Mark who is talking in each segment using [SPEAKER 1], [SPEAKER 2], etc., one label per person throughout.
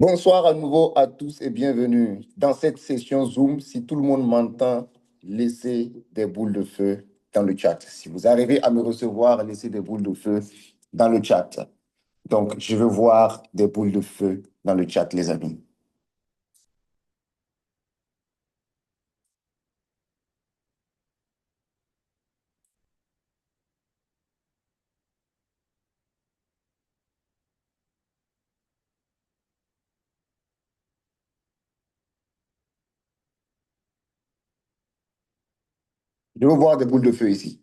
[SPEAKER 1] Bonsoir à nouveau à tous et bienvenue dans cette session Zoom. Si tout le monde m'entend, laissez des boules de feu dans le chat. Si vous arrivez à me recevoir, laissez des boules de feu dans le chat. Donc, je veux voir des boules de feu dans le chat, les amis. Je veux voir des boules de feu ici.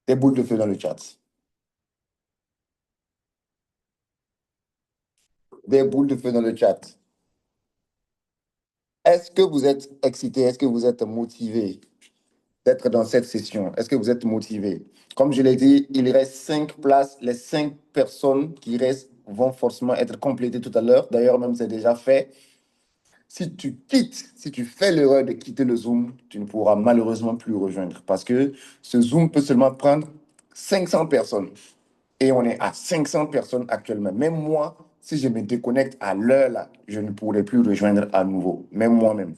[SPEAKER 1] Des boules de feu dans le chat. Des boules de feu dans le chat. Est-ce que vous êtes excité? Est-ce que vous êtes motivé d'être dans cette session? Est-ce que vous êtes motivé? Comme je l'ai dit, il reste 5 places. Les 5 personnes qui restent vont forcément être complétées tout à l'heure. D'ailleurs, même c'est déjà fait. Si tu quittes, si tu fais l'erreur de quitter le Zoom, tu ne pourras malheureusement plus rejoindre parce que ce Zoom peut seulement prendre 500 personnes. Et on est à 500 personnes actuellement. Même moi, si je me déconnecte à l'heure là, je ne pourrai plus rejoindre à nouveau, même moi-même.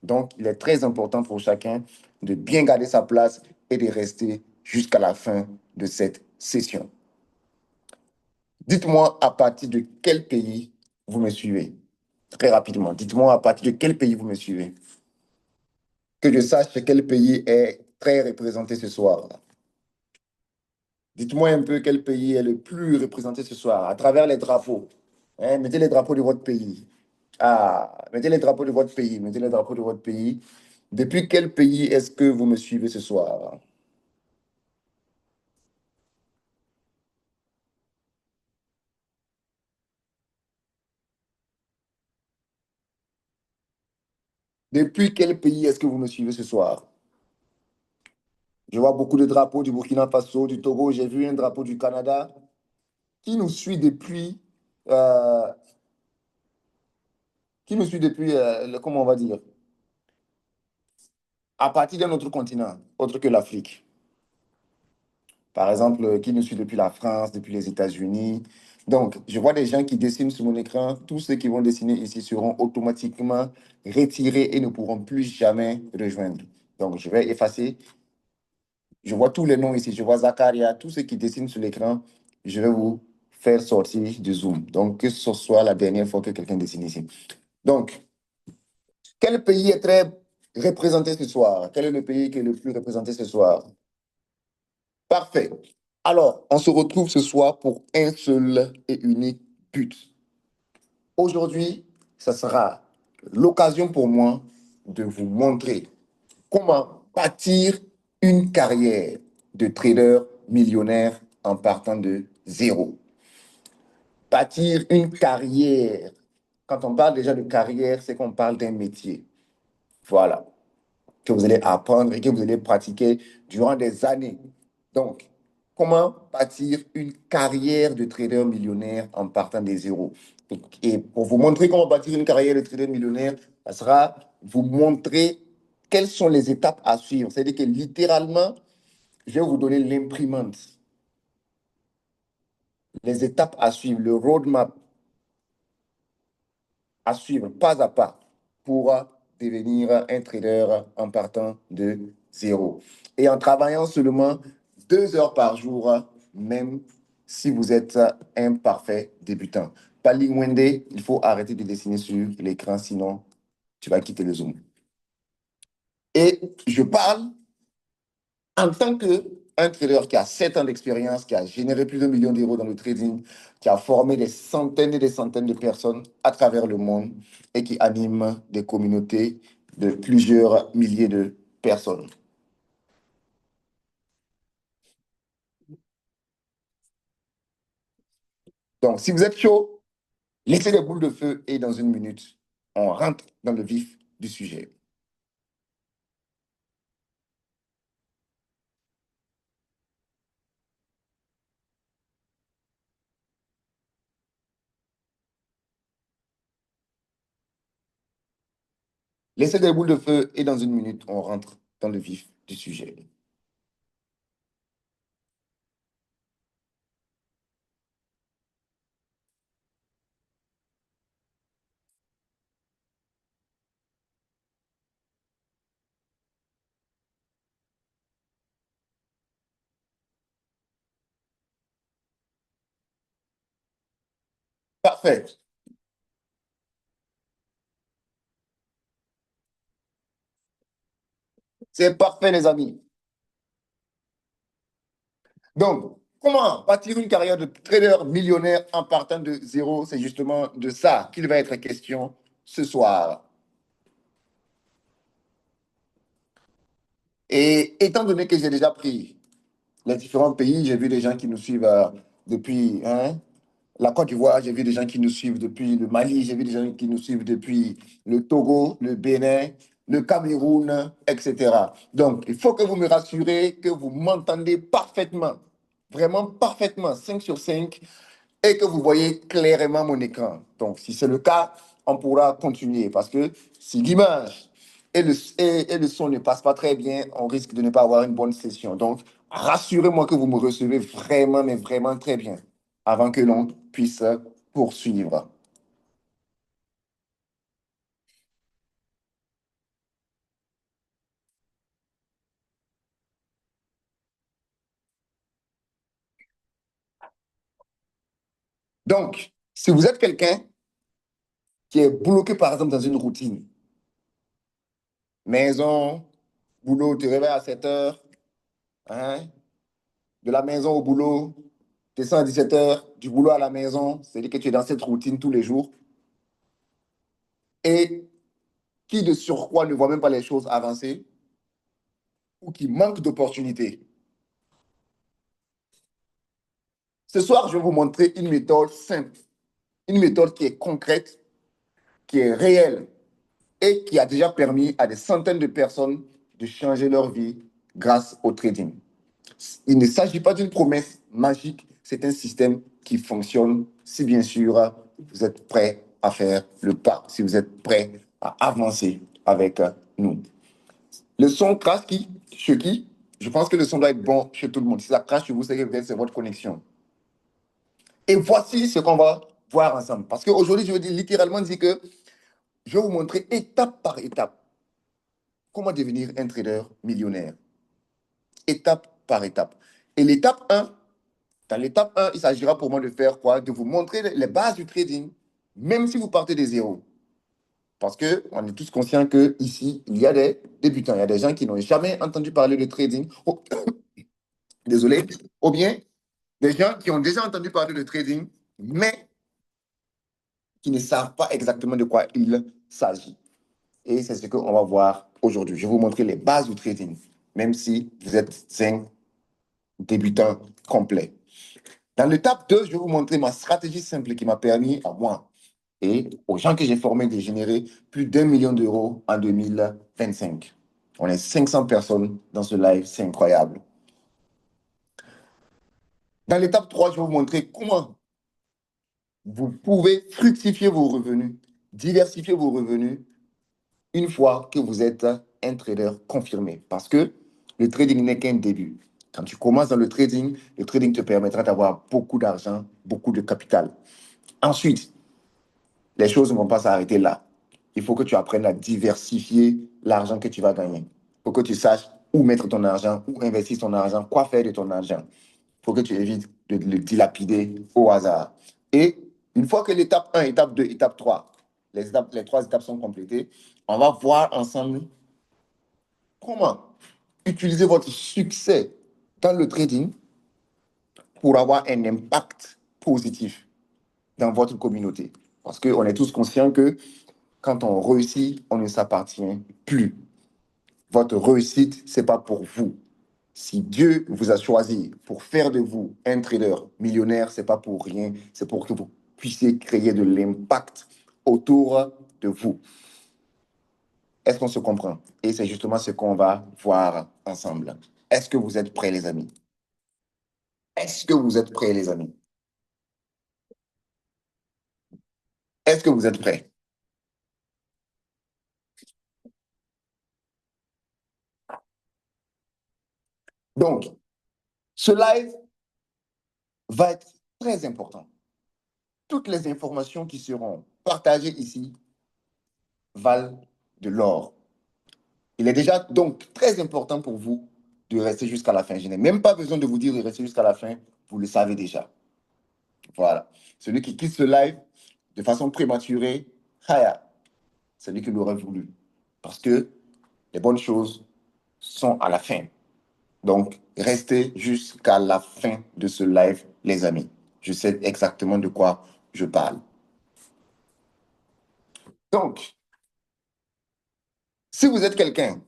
[SPEAKER 1] Donc, il est très important pour chacun de bien garder sa place et de rester jusqu'à la fin de cette session. Dites-moi à partir de quel pays vous me suivez. Très rapidement, dites-moi à partir de quel pays vous me suivez. Que je sache quel pays est très représenté ce soir. Dites-moi un peu quel pays est le plus représenté ce soir à travers les drapeaux. Hein, mettez les drapeaux de votre pays. Ah, mettez les drapeaux de votre pays. Mettez les drapeaux de votre pays. Depuis quel pays est-ce que vous me suivez ce soir? Depuis quel pays est-ce que vous me suivez ce soir? Je vois beaucoup de drapeaux du Burkina Faso, du Togo. J'ai vu un drapeau du Canada. Qui nous suit depuis, euh, comment on va dire, à partir d'un autre continent, autre que l'Afrique. Par exemple, qui nous suit depuis la France, depuis les États-Unis. Donc, je vois des gens qui dessinent sur mon écran. Tous ceux qui vont dessiner ici seront automatiquement retirés et ne pourront plus jamais rejoindre. Donc, je vais effacer. Je vois tous les noms ici. Je vois Zakaria, tous ceux qui dessinent sur l'écran. Je vais vous faire sortir du Zoom. Donc, que ce soit la dernière fois que quelqu'un dessine ici. Donc, quel pays est très représenté ce soir? Quel est le pays qui est le plus représenté ce soir? Parfait. Alors, on se retrouve ce soir pour un seul et unique but. Aujourd'hui, ça sera l'occasion pour moi de vous montrer comment bâtir une carrière de trader millionnaire en partant de zéro. Bâtir une carrière. Quand on parle déjà de carrière, c'est qu'on parle d'un métier. Voilà. Que vous allez apprendre et que vous allez pratiquer durant des années. Donc, comment bâtir une carrière de trader millionnaire en partant des zéros? Et pour vous montrer comment bâtir une carrière de trader millionnaire, ça sera vous montrer quelles sont les étapes à suivre. C'est-à-dire que littéralement, je vais vous donner l'imprimante, les étapes à suivre, le roadmap à suivre pas à pas pour devenir un trader en partant de zéro. Et en travaillant seulement 2 heures par jour, même si vous êtes un parfait débutant. Pali Mwende, il faut arrêter de dessiner sur l'écran, sinon tu vas quitter le Zoom. Et je parle en tant qu'un trader qui a 7 ans d'expérience, qui a généré plus d'1 million d'euros dans le trading, qui a formé des centaines et des centaines de personnes à travers le monde et qui anime des communautés de plusieurs milliers de personnes. Donc, si vous êtes chaud, laissez les boules de feu et dans 1 minute, on rentre dans le vif du sujet. Laissez des boules de feu et dans une minute, on rentre dans le vif du sujet. Parfait. C'est parfait, les amis. Donc, comment bâtir une carrière de trader millionnaire en partant de zéro? C'est justement de ça qu'il va être question ce soir. Et étant donné que j'ai déjà pris les différents pays, j'ai vu des gens qui nous suivent depuis la Côte d'Ivoire, j'ai vu des gens qui nous suivent depuis le Mali, j'ai vu des gens qui nous suivent depuis le Togo, le Bénin, le Cameroun, etc. Donc, il faut que vous me rassurez que vous m'entendez parfaitement, vraiment parfaitement, 5 sur 5, et que vous voyez clairement mon écran. Donc, si c'est le cas, on pourra continuer parce que si l'image et le son ne passent pas très bien, on risque de ne pas avoir une bonne session. Donc, rassurez-moi que vous me recevez vraiment, mais vraiment très bien avant que l'on puisse poursuivre. Donc, si vous êtes quelqu'un qui est bloqué, par exemple, dans une routine, maison, boulot, tu te réveilles à 7 heures, hein, de la maison au boulot, descends à 17 heures, du boulot à la maison, c'est-à-dire que tu es dans cette routine tous les jours, et qui de surcroît ne voit même pas les choses avancer, ou qui manque d'opportunités. Ce soir, je vais vous montrer une méthode simple, une méthode qui est concrète, qui est réelle, et qui a déjà permis à des centaines de personnes de changer leur vie grâce au trading. Il ne s'agit pas d'une promesse magique, c'est un système qui fonctionne si bien sûr vous êtes prêt à faire le pas, si vous êtes prêt à avancer avec nous. Le son crache qui, chez qui? Je pense que le son doit être bon chez tout le monde. Si ça crache chez vous, c'est que peut-être c'est votre connexion. Et voici ce qu'on va voir ensemble. Parce qu'aujourd'hui, je veux dire, littéralement dire que je vais vous montrer étape par étape comment devenir un trader millionnaire. Étape par étape. Et l'étape un. Dans l'étape un, il s'agira pour moi de faire quoi? De vous montrer les bases du trading, même si vous partez de zéro. Parce qu'on est tous conscients qu'ici, il y a des débutants, il y a des gens qui n'ont jamais entendu parler de trading. Oh, désolé. Ou bien des gens qui ont déjà entendu parler de trading, mais qui ne savent pas exactement de quoi il s'agit. Et c'est ce qu'on va voir aujourd'hui. Je vais vous montrer les bases du trading, même si vous êtes un débutant complet. Dans l'étape 2, je vais vous montrer ma stratégie simple qui m'a permis à moi et aux gens que j'ai formés de générer plus d'1 million d'euros en 2025. On est 500 personnes dans ce live, c'est incroyable. Dans l'étape 3, je vais vous montrer comment vous pouvez fructifier vos revenus, diversifier vos revenus une fois que vous êtes un trader confirmé. Parce que le trading n'est qu'un début. Quand tu commences dans le trading te permettra d'avoir beaucoup d'argent, beaucoup de capital. Ensuite, les choses ne vont pas s'arrêter là. Il faut que tu apprennes à diversifier l'argent que tu vas gagner. Il faut que tu saches où mettre ton argent, où investir ton argent, quoi faire de ton argent. Il faut que tu évites de le dilapider au hasard. Et une fois que l'étape un, étape 2, étape 3, les trois étapes sont complétées, on va voir ensemble comment utiliser votre succès dans le trading pour avoir un impact positif dans votre communauté. Parce qu'on est tous conscients que quand on réussit, on ne s'appartient plus. Votre réussite, ce n'est pas pour vous. Si Dieu vous a choisi pour faire de vous un trader millionnaire, ce n'est pas pour rien, c'est pour que vous puissiez créer de l'impact autour de vous. Est-ce qu'on se comprend? Et c'est justement ce qu'on va voir ensemble. Est-ce que vous êtes prêts, les amis? Est-ce que vous êtes prêts, les amis? Est-ce que vous êtes prêts? Donc, ce live va être très important. Toutes les informations qui seront partagées ici valent de l'or. Il est déjà donc très important pour vous de rester jusqu'à la fin. Je n'ai même pas besoin de vous dire de rester jusqu'à la fin. Vous le savez déjà. Voilà. Celui qui quitte ce live de façon prématurée, haya, c'est lui qui l'aurait voulu. Parce que les bonnes choses sont à la fin. Donc, restez jusqu'à la fin de ce live, les amis. Je sais exactement de quoi je parle. Donc, si vous êtes quelqu'un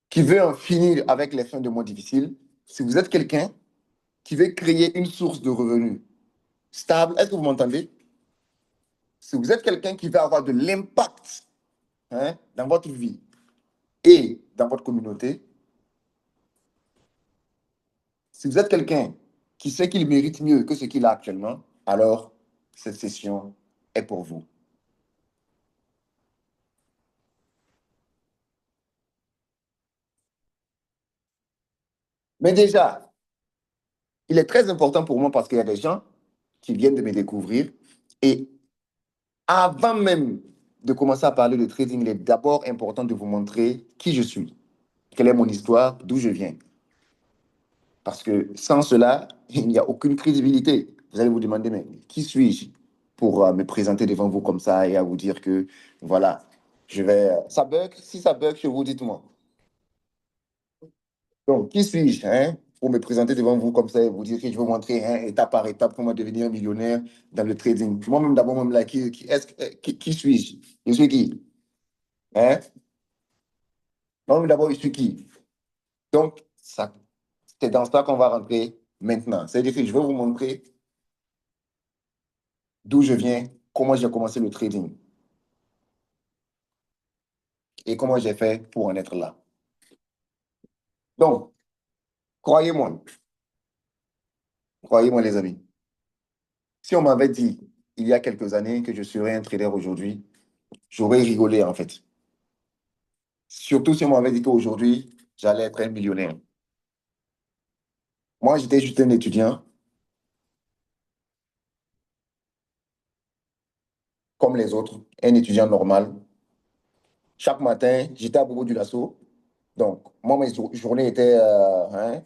[SPEAKER 1] qui veut en finir avec les fins de mois difficiles, si vous êtes quelqu'un qui veut créer une source de revenus stable, est-ce que vous m'entendez? Si vous êtes quelqu'un qui veut avoir de l'impact, hein, dans votre vie et dans votre communauté, si vous êtes quelqu'un qui sait qu'il mérite mieux que ce qu'il a actuellement, alors cette session est pour vous. Mais déjà, il est très important pour moi parce qu'il y a des gens qui viennent de me découvrir et avant même de commencer à parler de trading, il est d'abord important de vous montrer qui je suis, quelle est mon histoire, d'où je viens. Parce que sans cela, il n'y a aucune crédibilité. Vous allez vous demander, mais qui suis-je pour me présenter devant vous comme ça et à vous dire que, voilà, je vais... Ça bug? Si ça bug, je vous dites-moi. Donc, qui suis-je hein, pour me présenter devant vous comme ça et vous dire que je veux montrer hein, étape par étape comment devenir un millionnaire dans le trading. Moi-même, d'abord, même là, qui suis-je? Je suis qui? Hein? Moi-même, d'abord, je suis qui? Donc, ça, c'est dans ça qu'on va rentrer maintenant. C'est-à-dire que je vais vous montrer d'où je viens, comment j'ai commencé le trading et comment j'ai fait pour en être là. Donc, croyez-moi, croyez-moi les amis, si on m'avait dit il y a quelques années que je serais un trader aujourd'hui, j'aurais rigolé en fait. Surtout si on m'avait dit qu'aujourd'hui, j'allais être un millionnaire. Moi, j'étais juste un étudiant, comme les autres, un étudiant normal. Chaque matin, j'étais à Bobo du Lasso. Donc, moi, mes journées étaient, hein,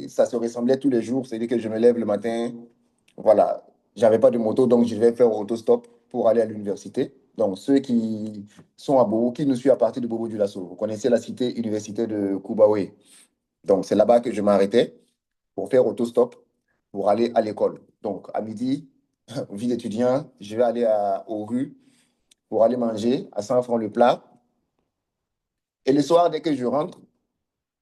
[SPEAKER 1] ça se ressemblait tous les jours. C'est-à-dire que je me lève le matin, voilà, j'avais pas de moto, donc je vais faire autostop pour aller à l'université. Donc, ceux qui sont à Bobo, qui nous suivent à partir de Bobo du Lasso, vous connaissez la cité universitaire de Kubawe. Donc, c'est là-bas que je m'arrêtais pour faire autostop pour aller à l'école. Donc, à midi, vie d'étudiant, je vais aller aux rues pour aller manger à 100 francs le plat. Et le soir, dès que je rentre,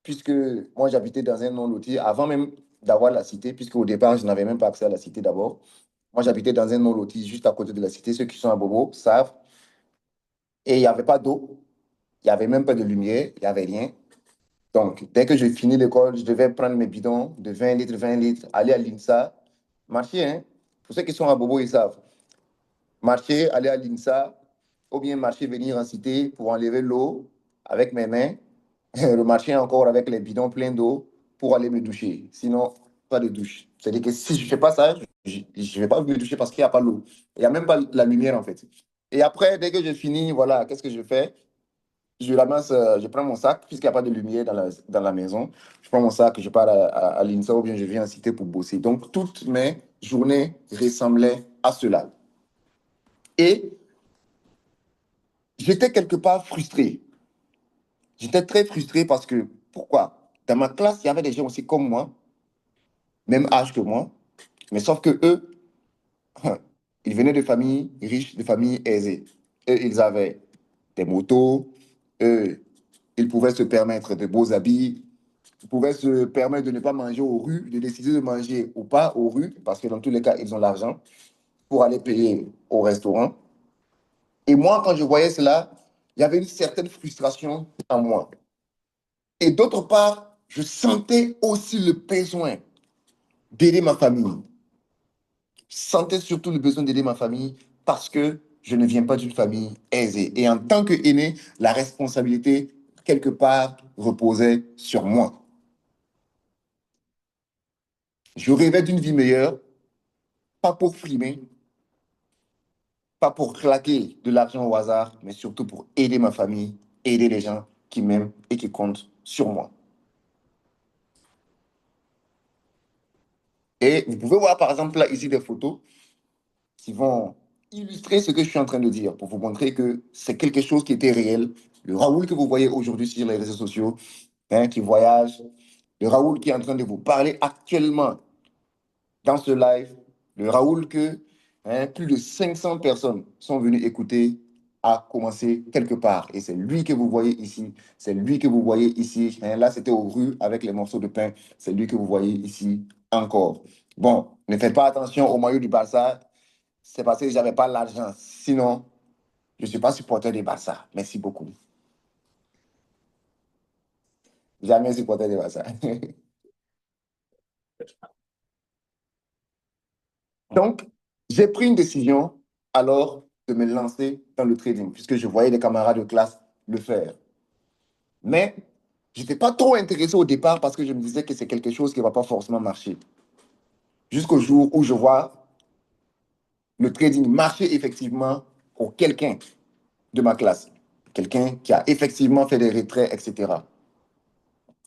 [SPEAKER 1] puisque moi j'habitais dans un non-loti avant même d'avoir la cité, puisque au départ, je n'avais même pas accès à la cité d'abord. Moi, j'habitais dans un non-loti juste à côté de la cité. Ceux qui sont à Bobo savent. Et il n'y avait pas d'eau, il n'y avait même pas de lumière, il n'y avait rien. Donc, dès que j'ai fini l'école, je devais prendre mes bidons de 20 litres, aller à l'INSA, marcher. Hein. Pour ceux qui sont à Bobo, ils savent. Marcher, aller à l'INSA, ou bien marcher, venir en cité pour enlever l'eau avec mes mains, remarcher encore avec les bidons pleins d'eau pour aller me doucher. Sinon, pas de douche. C'est-à-dire que si je ne fais pas ça, je ne vais pas me doucher parce qu'il n'y a pas l'eau. Il n'y a même pas la lumière, en fait. Et après, dès que j'ai fini, voilà, qu'est-ce que je fais? Je ramasse, je prends mon sac, puisqu'il n'y a pas de lumière dans la maison. Je prends mon sac, je pars à l'INSA ou bien je viens en cité pour bosser. Donc, toutes mes journées ressemblaient à cela. Et j'étais quelque part frustré. J'étais très frustré parce que, pourquoi? Dans ma classe, il y avait des gens aussi comme moi, même âge que moi, mais sauf que eux, ils venaient de familles riches, de familles aisées. Eux, ils avaient des motos, eux, ils pouvaient se permettre de beaux habits, ils pouvaient se permettre de ne pas manger aux rues, de décider de manger ou pas aux rues, parce que dans tous les cas, ils ont l'argent pour aller payer au restaurant. Et moi, quand je voyais cela, il y avait une certaine frustration en moi. Et d'autre part, je sentais aussi le besoin d'aider ma famille. Je sentais surtout le besoin d'aider ma famille parce que je ne viens pas d'une famille aisée. Et en tant qu'aîné, la responsabilité quelque part, reposait sur moi. Je rêvais d'une vie meilleure, pas pour frimer, pas pour claquer de l'argent au hasard, mais surtout pour aider ma famille, aider les gens qui m'aiment et qui comptent sur moi. Et vous pouvez voir par exemple là ici des photos qui vont illustrer ce que je suis en train de dire pour vous montrer que c'est quelque chose qui était réel. Le Raoul que vous voyez aujourd'hui sur les réseaux sociaux, hein, qui voyage, le Raoul qui est en train de vous parler actuellement dans ce live, le Raoul que plus de 500 personnes sont venues écouter a commencé quelque part. Et c'est lui que vous voyez ici. C'est lui que vous voyez ici. Hein, là, c'était aux rues avec les morceaux de pain. C'est lui que vous voyez ici encore. Bon, ne faites pas attention au maillot du Barça. C'est parce que je n'avais pas l'argent. Sinon, je ne suis pas supporter du Barça. Merci beaucoup. Jamais supporter du Barça. Donc, j'ai pris une décision alors de me lancer dans le trading, puisque je voyais des camarades de classe le faire. Mais je n'étais pas trop intéressé au départ parce que je me disais que c'est quelque chose qui ne va pas forcément marcher. Jusqu'au jour où je vois le trading marcher effectivement pour quelqu'un de ma classe, quelqu'un qui a effectivement fait des retraits, etc.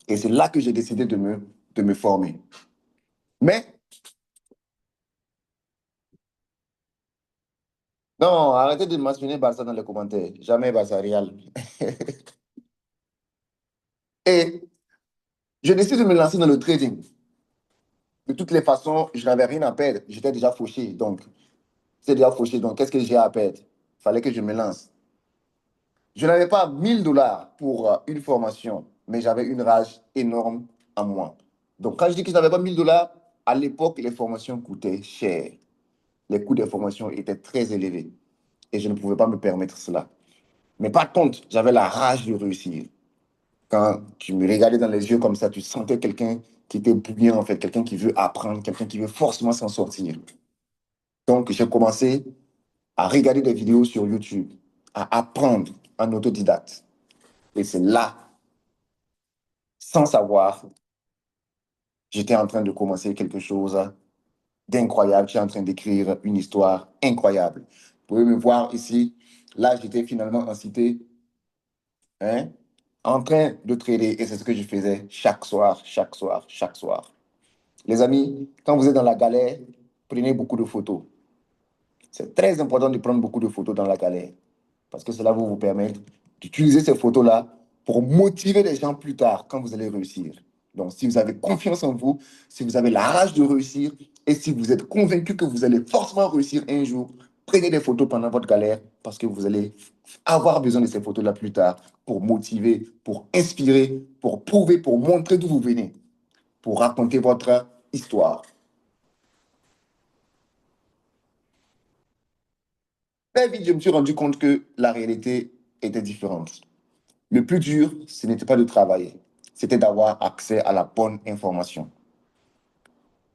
[SPEAKER 1] Et c'est là que j'ai décidé de me former. Mais non, arrêtez de mentionner Barça dans les commentaires. Jamais Barça Real. Et je décide de me lancer dans le trading. De toutes les façons, je n'avais rien à perdre. J'étais déjà fauché. Donc, c'est déjà fauché. Donc, qu'est-ce que j'ai à perdre? Il fallait que je me lance. Je n'avais pas 1000 $ pour une formation, mais j'avais une rage énorme en moi. Donc, quand je dis que je n'avais pas 1000 $, à l'époque, les formations coûtaient cher. Les coûts des formations étaient très élevés. Et je ne pouvais pas me permettre cela. Mais par contre, j'avais la rage de réussir. Quand tu me regardais dans les yeux comme ça, tu sentais quelqu'un qui était bouillant, en fait, quelqu'un qui veut apprendre, quelqu'un qui veut forcément s'en sortir. Donc, j'ai commencé à regarder des vidéos sur YouTube, à apprendre en autodidacte. Et c'est là, sans savoir, j'étais en train de commencer quelque chose d'incroyable. J'étais en train d'écrire une histoire incroyable. Vous pouvez me voir ici. Là, j'étais finalement en cité, hein, en train de trader. Et c'est ce que je faisais chaque soir, chaque soir, chaque soir. Les amis, quand vous êtes dans la galère, prenez beaucoup de photos. C'est très important de prendre beaucoup de photos dans la galère parce que cela va vous permettre d'utiliser ces photos-là pour motiver les gens plus tard quand vous allez réussir. Donc, si vous avez confiance en vous, si vous avez la rage de réussir et si vous êtes convaincu que vous allez forcément réussir un jour, prenez des photos pendant votre galère parce que vous allez avoir besoin de ces photos-là plus tard pour motiver, pour inspirer, pour prouver, pour montrer d'où vous venez, pour raconter votre histoire. Très vite, je me suis rendu compte que la réalité était différente. Le plus dur, ce n'était pas de travailler, c'était d'avoir accès à la bonne information.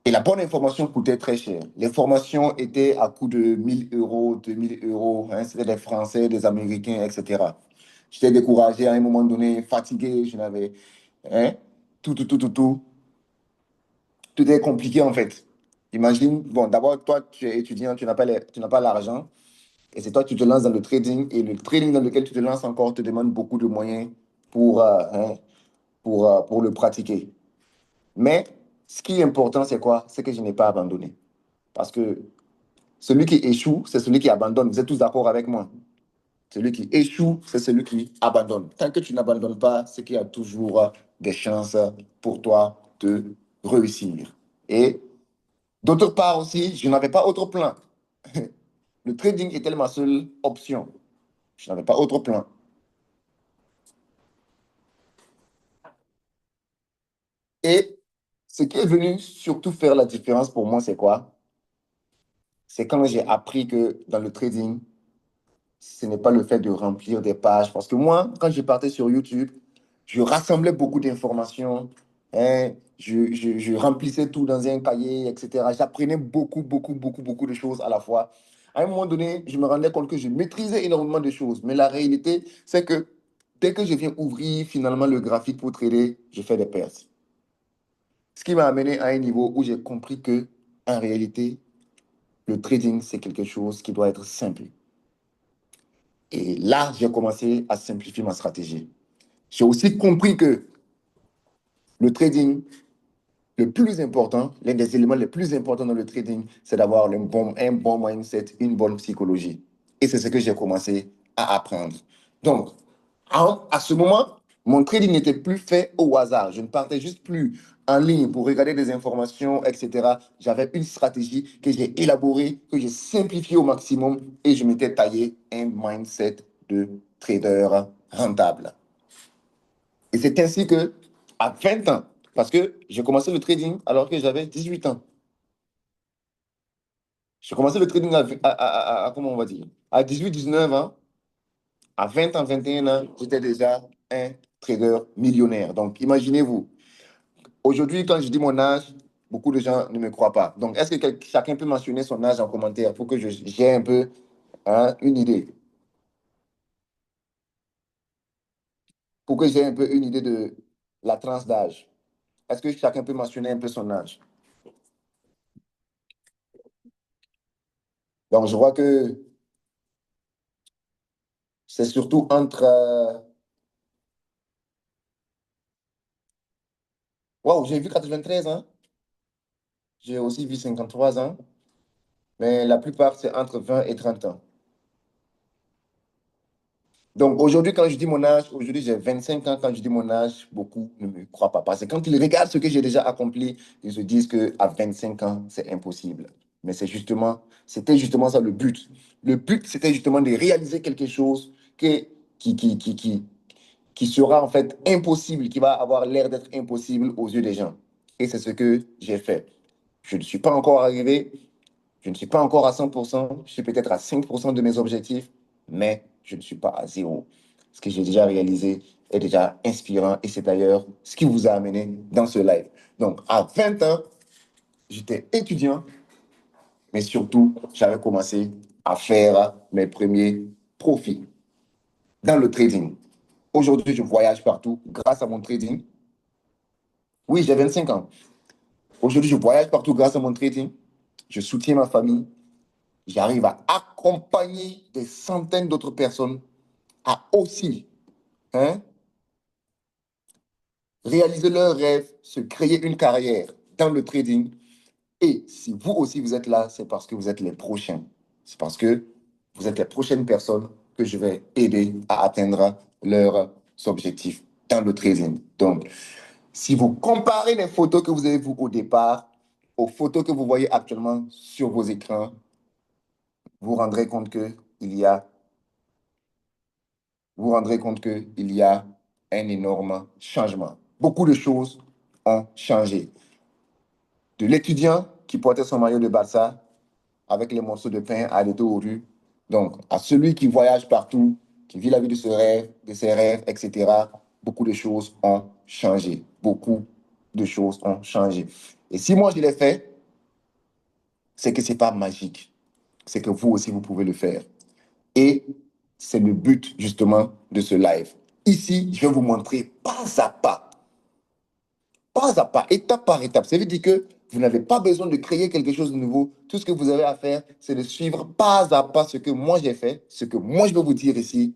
[SPEAKER 1] Et la bonne information coûtait très cher. Les formations étaient à coût de 1000 €, 2000 €. Hein, c'était des Français, des Américains, etc. J'étais découragé à un moment donné, fatigué, je n'avais... Hein, tout. Tout est compliqué en fait. Imagine, bon, d'abord, toi, tu es étudiant, tu n'as pas l'argent. Et c'est toi qui te lances dans le trading. Et le trading dans lequel tu te lances encore te demande beaucoup de moyens pour, pour le pratiquer. Mais ce qui est important, c'est quoi? C'est que je n'ai pas abandonné. Parce que celui qui échoue, c'est celui qui abandonne. Vous êtes tous d'accord avec moi? Celui qui échoue, c'est celui qui abandonne. Tant que tu n'abandonnes pas, c'est qu'il y a toujours des chances pour toi de réussir. Et d'autre part aussi, je n'avais pas autre plan. Le trading était ma seule option. Je n'avais pas autre plan. Et ce qui est venu surtout faire la différence pour moi, c'est quoi? C'est quand j'ai appris que dans le trading, ce n'est pas le fait de remplir des pages. Parce que moi, quand je partais sur YouTube, je rassemblais beaucoup d'informations, hein, je remplissais tout dans un cahier, etc. J'apprenais beaucoup de choses à la fois. À un moment donné, je me rendais compte que je maîtrisais énormément de choses. Mais la réalité, c'est que dès que je viens ouvrir finalement le graphique pour trader, je fais des pertes. Ce qui m'a amené à un niveau où j'ai compris que, en réalité, le trading, c'est quelque chose qui doit être simple. Et là, j'ai commencé à simplifier ma stratégie. J'ai aussi compris que le trading, le plus important, l'un des éléments les plus importants dans le trading, c'est d'avoir un bon mindset, une bonne psychologie. Et c'est ce que j'ai commencé à apprendre. Donc, à ce moment, mon trading n'était plus fait au hasard. Je ne partais juste plus en ligne pour regarder des informations, etc. J'avais une stratégie que j'ai élaborée, que j'ai simplifiée au maximum et je m'étais taillé un mindset de trader rentable. Et c'est ainsi que, à 20 ans, parce que j'ai commencé le trading alors que j'avais 18 ans. J'ai commencé le trading comment on va dire, à 18, 19 ans. À 20 ans, 21 ans, j'étais déjà un trader millionnaire. Donc, imaginez-vous, aujourd'hui, quand je dis mon âge, beaucoup de gens ne me croient pas. Donc, est-ce que chacun peut mentionner son âge en commentaire pour que j'ai un peu une idée, pour que j'ai un peu une idée de la tranche d'âge? Est-ce que chacun peut mentionner un peu son âge? Donc, je vois que c'est surtout entre... Waouh, j'ai vu 93 ans. J'ai aussi vu 53 ans. Mais la plupart, c'est entre 20 et 30 ans. Donc aujourd'hui, quand je dis mon âge, aujourd'hui j'ai 25 ans, quand je dis mon âge, beaucoup ne me croient pas. Parce que quand ils regardent ce que j'ai déjà accompli, ils se disent qu'à 25 ans, c'est impossible. Mais c'était justement ça le but. Le but, c'était justement de réaliser quelque chose qui, qui, qui, qui, qui sera en fait impossible, qui va avoir l'air d'être impossible aux yeux des gens. Et c'est ce que j'ai fait. Je ne suis pas encore arrivé, je ne suis pas encore à 100%, je suis peut-être à 5% de mes objectifs, mais je ne suis pas à zéro. Ce que j'ai déjà réalisé est déjà inspirant et c'est d'ailleurs ce qui vous a amené dans ce live. Donc, à 20 ans, j'étais étudiant, mais surtout, j'avais commencé à faire mes premiers profits dans le trading. Aujourd'hui, je voyage partout grâce à mon trading. Oui, j'ai 25 ans. Aujourd'hui, je voyage partout grâce à mon trading. Je soutiens ma famille. J'arrive à accompagner des centaines d'autres personnes à aussi hein, réaliser leurs rêves, se créer une carrière dans le trading. Et si vous aussi vous êtes là, c'est parce que vous êtes les prochains. C'est parce que vous êtes les prochaines personnes que je vais aider à atteindre leurs objectifs dans le trading. Donc, si vous comparez les photos que vous avez vues au départ aux photos que vous voyez actuellement sur vos écrans, vous rendrez compte que il y a vous rendrez compte qu'il y a un énorme changement. Beaucoup de choses ont changé. De l'étudiant qui portait son maillot de Barça avec les morceaux de pain à l'étau aux rues, donc à celui qui voyage partout, qui vit la vie de ses rêves, etc., beaucoup de choses ont changé. Beaucoup de choses ont changé. Et si moi je l'ai fait, c'est que ce n'est pas magique. C'est que vous aussi, vous pouvez le faire. Et c'est le but justement de ce live. Ici, je vais vous montrer pas à pas, étape par étape. Ça veut dire que vous n'avez pas besoin de créer quelque chose de nouveau. Tout ce que vous avez à faire, c'est de suivre pas à pas ce que moi j'ai fait, ce que moi je vais vous dire ici,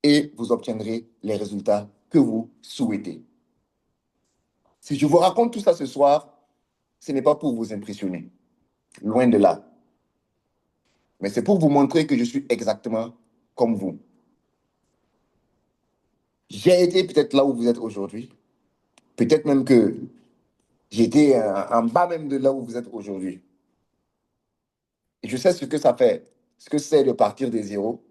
[SPEAKER 1] et vous obtiendrez les résultats que vous souhaitez. Si je vous raconte tout ça ce soir, ce n'est pas pour vous impressionner, loin de là. Mais c'est pour vous montrer que je suis exactement comme vous. J'ai été peut-être là où vous êtes aujourd'hui. Peut-être même que j'étais en bas même de là où vous êtes aujourd'hui. Et je sais ce que ça fait, ce que c'est de partir des zéros.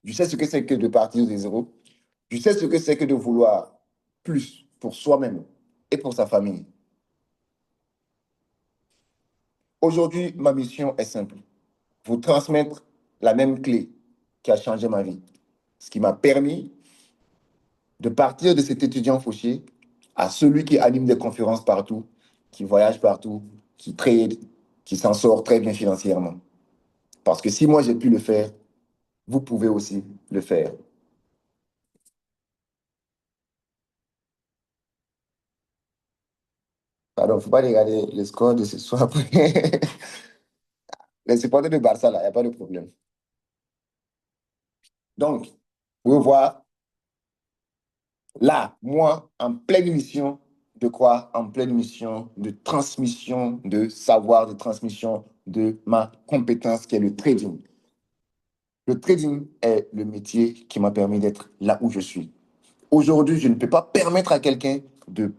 [SPEAKER 1] Je sais ce que c'est que de partir des zéros. Je sais ce que c'est que de vouloir plus pour soi-même et pour sa famille. Aujourd'hui, ma mission est simple. Vous transmettre la même clé qui a changé ma vie. Ce qui m'a permis de partir de cet étudiant fauché à celui qui anime des conférences partout, qui voyage partout, qui trade, qui s'en sort très bien financièrement. Parce que si moi j'ai pu le faire, vous pouvez aussi le faire. Pardon, il ne faut pas regarder le score de ce soir. Les supporters de Barça, là, il n'y a pas de problème. Donc, vous pouvez voir, là, moi, en pleine mission de quoi? En pleine mission de transmission de savoir, de transmission de ma compétence qui est le trading. Le trading est le métier qui m'a permis d'être là où je suis. Aujourd'hui, je ne peux pas permettre à quelqu'un de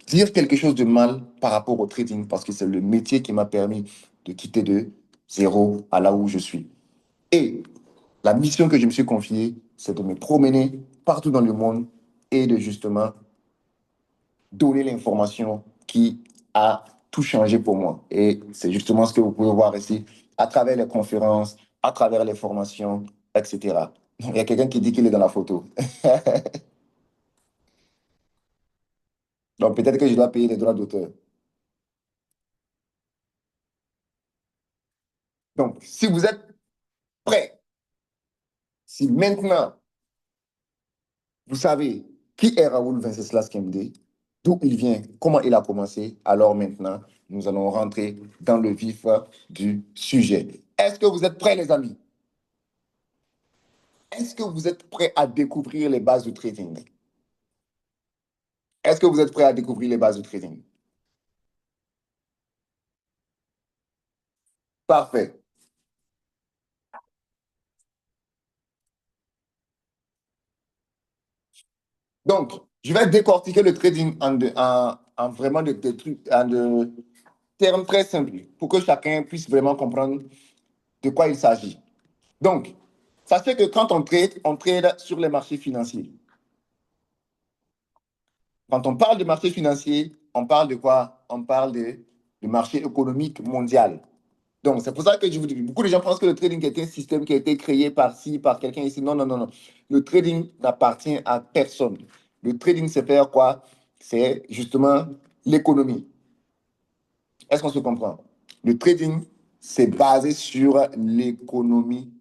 [SPEAKER 1] dire quelque chose de mal par rapport au trading parce que c'est le métier qui m'a permis de quitter de zéro à là où je suis. Et la mission que je me suis confiée, c'est de me promener partout dans le monde et de justement donner l'information qui a tout changé pour moi. Et c'est justement ce que vous pouvez voir ici à travers les conférences, à travers les formations, etc. Il y a quelqu'un qui dit qu'il est dans la photo. Donc peut-être que je dois payer les droits d'auteur. Donc, si vous êtes prêt, si maintenant vous savez qui est Raoul Venceslas Kemde, d'où il vient, comment il a commencé, alors maintenant, nous allons rentrer dans le vif du sujet. Est-ce que vous êtes prêts, les amis? Est-ce que vous êtes prêts à découvrir les bases du trading? Est-ce que vous êtes prêts à découvrir les bases du trading? Parfait. Donc, je vais décortiquer le trading en vraiment de trucs, en de termes très simples pour que chacun puisse vraiment comprendre de quoi il s'agit. Donc, sachez que quand on trade sur les marchés financiers. Quand on parle de marché financier, on parle de quoi? On parle de marché économique mondial. Donc, c'est pour ça que je vous dis, beaucoup de gens pensent que le trading est un système qui a été créé par ci, par quelqu'un ici. Non, non, non, non. Le trading n'appartient à personne. Le trading, c'est faire quoi? C'est justement l'économie. Est-ce qu'on se comprend? Le trading, c'est basé sur l'économie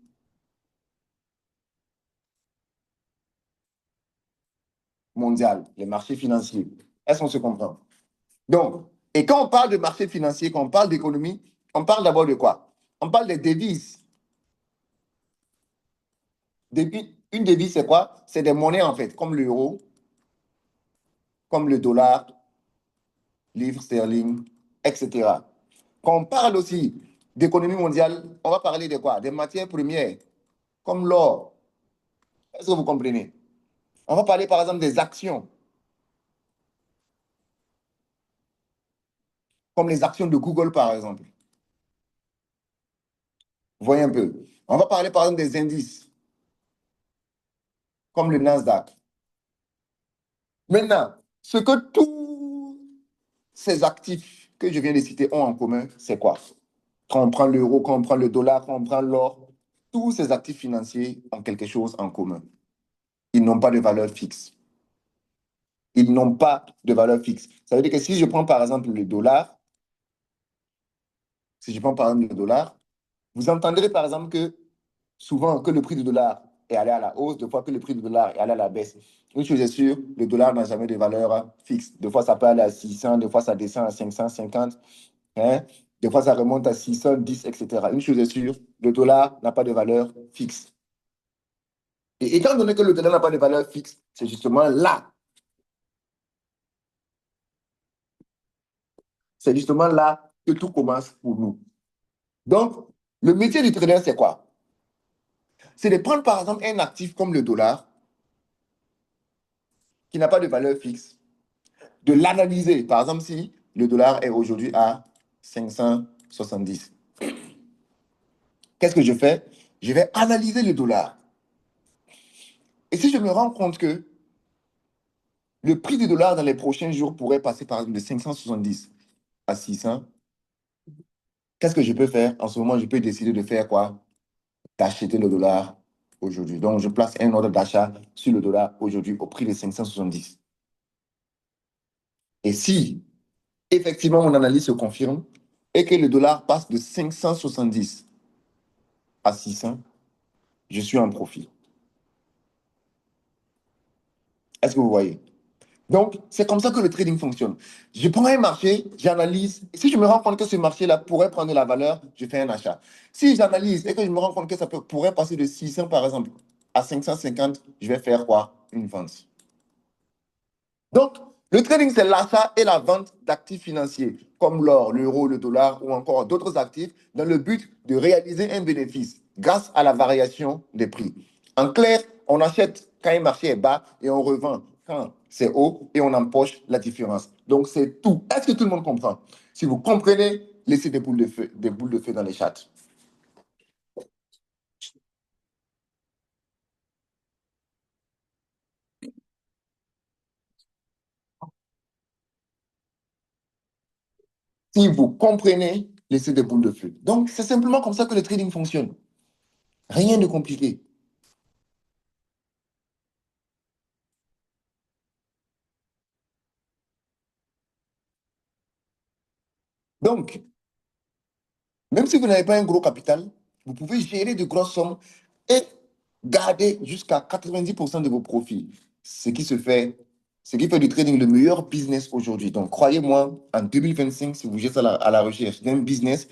[SPEAKER 1] mondiale, les marchés financiers. Est-ce qu'on se comprend? Donc, et quand on parle de marché financier, quand on parle d'économie, on parle d'abord de quoi? On parle des devises. Une devise, c'est quoi? C'est des monnaies, en fait, comme l'euro, comme le dollar, livre sterling, etc. Quand on parle aussi d'économie mondiale, on va parler de quoi? Des matières premières, comme l'or. Est-ce que vous comprenez? On va parler, par exemple, des actions, comme les actions de Google, par exemple. Vous voyez un peu. On va parler, par exemple, des indices, comme le Nasdaq. Maintenant, ce que tous ces actifs que je viens de citer ont en commun, c'est quoi? Quand on prend l'euro, quand on prend le dollar, quand on prend l'or, tous ces actifs financiers ont quelque chose en commun. Ils n'ont pas de valeur fixe. Ils n'ont pas de valeur fixe. Ça veut dire que si je prends par exemple le dollar, si je prends par exemple le dollar, vous entendrez par exemple que souvent que le prix du dollar est allé à la hausse, deux fois que le prix du dollar est allé à la baisse. Une chose est sûre, le dollar n'a jamais de valeur fixe. Des fois, ça peut aller à 600, des fois, ça descend à 550, hein? Des fois, ça remonte à 610, etc. Une chose est sûre, le dollar n'a pas de valeur fixe. Et étant donné que le dollar n'a pas de valeur fixe, c'est justement là que tout commence pour nous. Donc, le métier du trader, c'est quoi? C'est de prendre par exemple un actif comme le dollar, qui n'a pas de valeur fixe, de l'analyser. Par exemple, si le dollar est aujourd'hui à 570, qu'est-ce que je fais? Je vais analyser le dollar. Et si je me rends compte que le prix du dollar dans les prochains jours pourrait passer par exemple de 570 à 600, qu'est-ce que je peux faire? En ce moment, je peux décider de faire quoi? D'acheter le dollar aujourd'hui. Donc, je place un ordre d'achat sur le dollar aujourd'hui au prix de 570. Et si effectivement mon analyse se confirme et que le dollar passe de 570 à 600, je suis en profit. Est-ce que vous voyez? Donc, c'est comme ça que le trading fonctionne. Je prends un marché, j'analyse. Si je me rends compte que ce marché-là pourrait prendre de la valeur, je fais un achat. Si j'analyse et que je me rends compte que pourrait passer de 600, par exemple, à 550, je vais faire quoi? Une vente. Donc, le trading, c'est l'achat et la vente d'actifs financiers, comme l'or, l'euro, le dollar ou encore d'autres actifs, dans le but de réaliser un bénéfice grâce à la variation des prix. En clair, on achète quand un marché est bas et on revend quand c'est haut et on empoche la différence. Donc, c'est tout. Est-ce que tout le monde comprend? Si vous comprenez, laissez des boules de feu dans les chats. Si vous comprenez, laissez des boules de feu. Donc, c'est simplement comme ça que le trading fonctionne. Rien de compliqué. Donc, même si vous n'avez pas un gros capital, vous pouvez gérer de grosses sommes et garder jusqu'à 90% de vos profits. Ce qui fait du trading le meilleur business aujourd'hui. Donc, croyez-moi, en 2025, si vous êtes à la recherche d'un business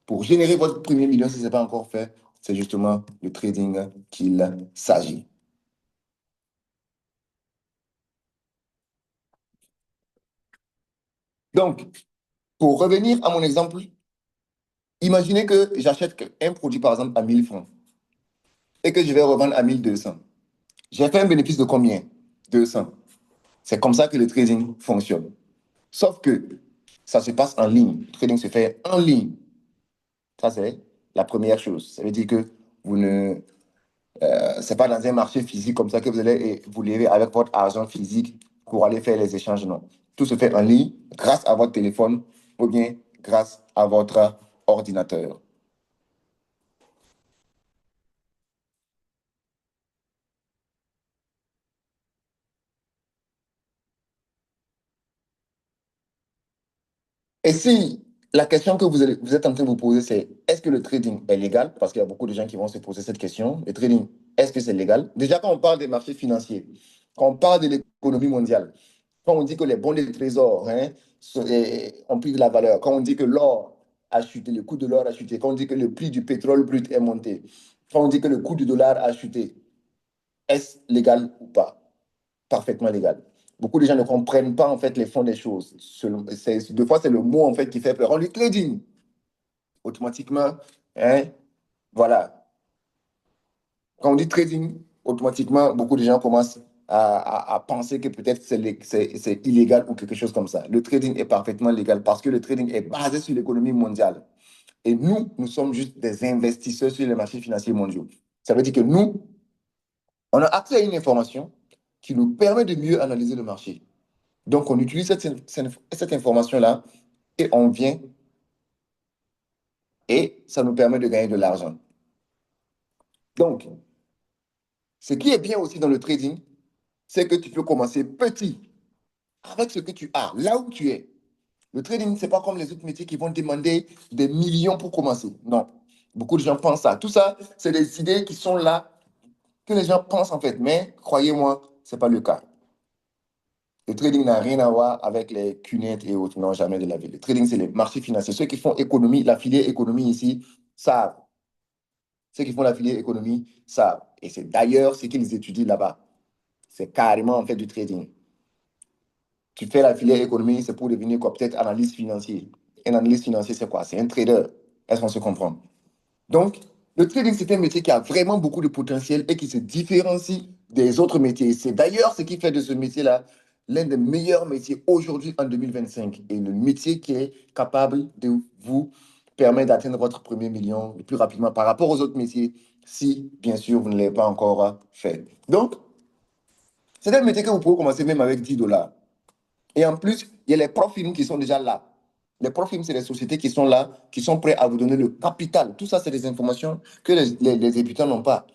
[SPEAKER 1] pour générer votre premier million, si ce n'est pas encore fait, c'est justement le trading qu'il s'agit. Donc, pour revenir à mon exemple, imaginez que j'achète un produit, par exemple, à 1000 francs et que je vais revendre à 1200. J'ai fait un bénéfice de combien? 200. C'est comme ça que le trading fonctionne. Sauf que ça se passe en ligne. Le trading se fait en ligne. Ça, c'est la première chose. Ça veut dire que vous ne, c'est pas dans un marché physique comme ça que vous allez et vous levez avec votre argent physique pour aller faire les échanges. Non. Tout se fait en ligne grâce à votre téléphone ou bien grâce à votre ordinateur. Et si la question que vous êtes en train de vous poser, c'est est-ce que le trading est légal? Parce qu'il y a beaucoup de gens qui vont se poser cette question. Le trading, est-ce que c'est légal? Déjà, quand on parle des marchés financiers, quand on parle de l'économie mondiale, quand on dit que les bons de trésor ont pris de la valeur, quand on dit que l'or a chuté, le coût de l'or a chuté, quand on dit que le prix du pétrole brut est monté, quand on dit que le coût du dollar a chuté, est-ce légal ou pas? Parfaitement légal. Beaucoup de gens ne comprennent pas en fait les fonds des choses. Deux fois, c'est le mot en fait qui fait peur. On dit trading automatiquement. Hein, voilà. Quand on dit trading, automatiquement, beaucoup de gens commencent à penser que peut-être c'est illégal ou quelque chose comme ça. Le trading est parfaitement légal parce que le trading est basé sur l'économie mondiale. Et nous sommes juste des investisseurs sur les marchés financiers mondiaux. Ça veut dire que nous, on a accès à une information qui nous permet de mieux analyser le marché. Donc, on utilise cette information-là et on vient et ça nous permet de gagner de l'argent. Donc, ce qui est bien aussi dans le trading, c'est que tu peux commencer petit avec ce que tu as, là où tu es. Le trading, ce n'est pas comme les autres métiers qui vont demander des millions pour commencer. Non. Beaucoup de gens pensent ça. Tout ça, c'est des idées qui sont là, que les gens pensent en fait. Mais croyez-moi, ce n'est pas le cas. Le trading n'a rien à voir avec les cunettes et autres. Non, jamais de la vie. Le trading, c'est les marchés financiers. Ceux qui font économie, la filière économie ici, savent. Ceux qui font la filière économie savent. Et c'est d'ailleurs ce qu'ils étudient là-bas. C'est carrément en fait du trading. Tu fais la filière économie, c'est pour devenir quoi? Peut-être analyste financier. Un analyste financier, c'est quoi? C'est un trader. Est-ce qu'on se comprend? Donc, le trading, c'est un métier qui a vraiment beaucoup de potentiel et qui se différencie des autres métiers. C'est d'ailleurs ce qui fait de ce métier-là l'un des meilleurs métiers aujourd'hui en 2025 et le métier qui est capable de vous permettre d'atteindre votre premier million le plus rapidement par rapport aux autres métiers si, bien sûr, vous ne l'avez pas encore fait. Donc, c'est un métier que vous pouvez commencer même avec 10 dollars. Et en plus, il y a les profils qui sont déjà là. Les profils, c'est les sociétés qui sont là, qui sont prêts à vous donner le capital. Tout ça, c'est des informations que les débutants n'ont pas.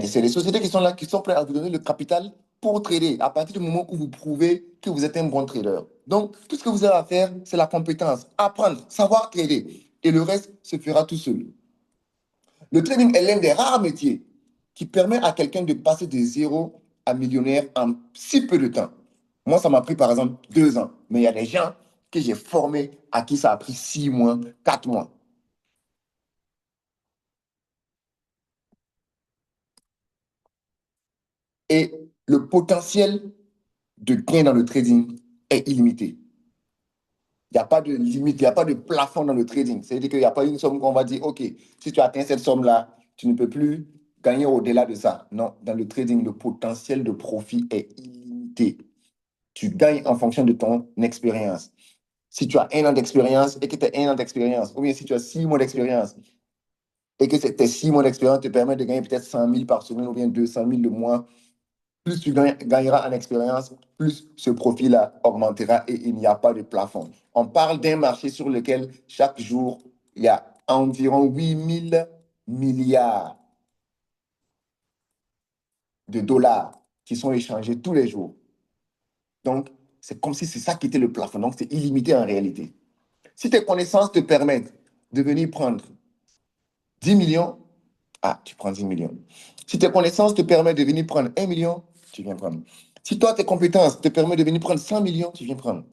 [SPEAKER 1] C'est les sociétés qui sont là, qui sont prêtes à vous donner le capital pour trader à partir du moment où vous prouvez que vous êtes un bon trader. Donc, tout ce que vous avez à faire, c'est la compétence, apprendre, savoir trader. Et le reste se fera tout seul. Le trading est l'un des rares métiers qui permet à quelqu'un de passer de zéro à millionnaire en si peu de temps. Moi, ça m'a pris par exemple 2 ans, mais il y a des gens que j'ai formés à qui ça a pris 6 mois, 4 mois. Et le potentiel de gain dans le trading est illimité. Il n'y a pas de limite, il n'y a pas de plafond dans le trading. C'est-à-dire qu'il n'y a pas une somme qu'on va dire, OK, si tu atteins cette somme-là, tu ne peux plus gagner au-delà de ça. Non, dans le trading, le potentiel de profit est illimité. Tu gagnes en fonction de ton expérience. Si tu as 1 an d'expérience et que tu as 1 an d'expérience, ou bien si tu as 6 mois d'expérience et que tes 6 mois d'expérience te permettent de gagner peut-être 100 000 par semaine ou bien 200 000 le mois, plus tu gagneras en expérience, plus ce profil-là augmentera et il n'y a pas de plafond. On parle d'un marché sur lequel chaque jour, il y a environ 8 000 milliards de dollars qui sont échangés tous les jours. Donc, c'est comme si c'est ça qui était le plafond. Donc, c'est illimité en réalité. Si tes connaissances te permettent de venir prendre 10 millions, ah, tu prends 10 millions. Si tes connaissances te permettent de venir prendre 1 million, tu viens prendre. Si toi, tes compétences te permettent de venir prendre 100 millions, tu viens prendre.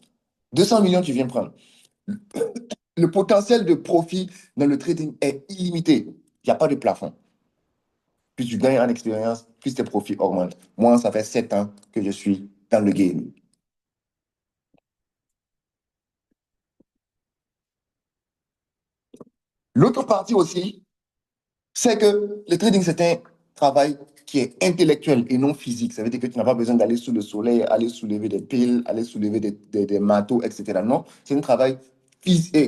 [SPEAKER 1] 200 millions, tu viens prendre. Le potentiel de profit dans le trading est illimité. Il n'y a pas de plafond. Plus tu gagnes en expérience, plus tes profits augmentent. Moi, ça fait 7 ans que je suis dans le game. L'autre partie aussi, c'est que le trading, c'est un travail qui est intellectuel et non physique. Ça veut dire que tu n'as pas besoin d'aller sous le soleil, aller soulever des piles, aller soulever des marteaux, etc. Non, c'est un travail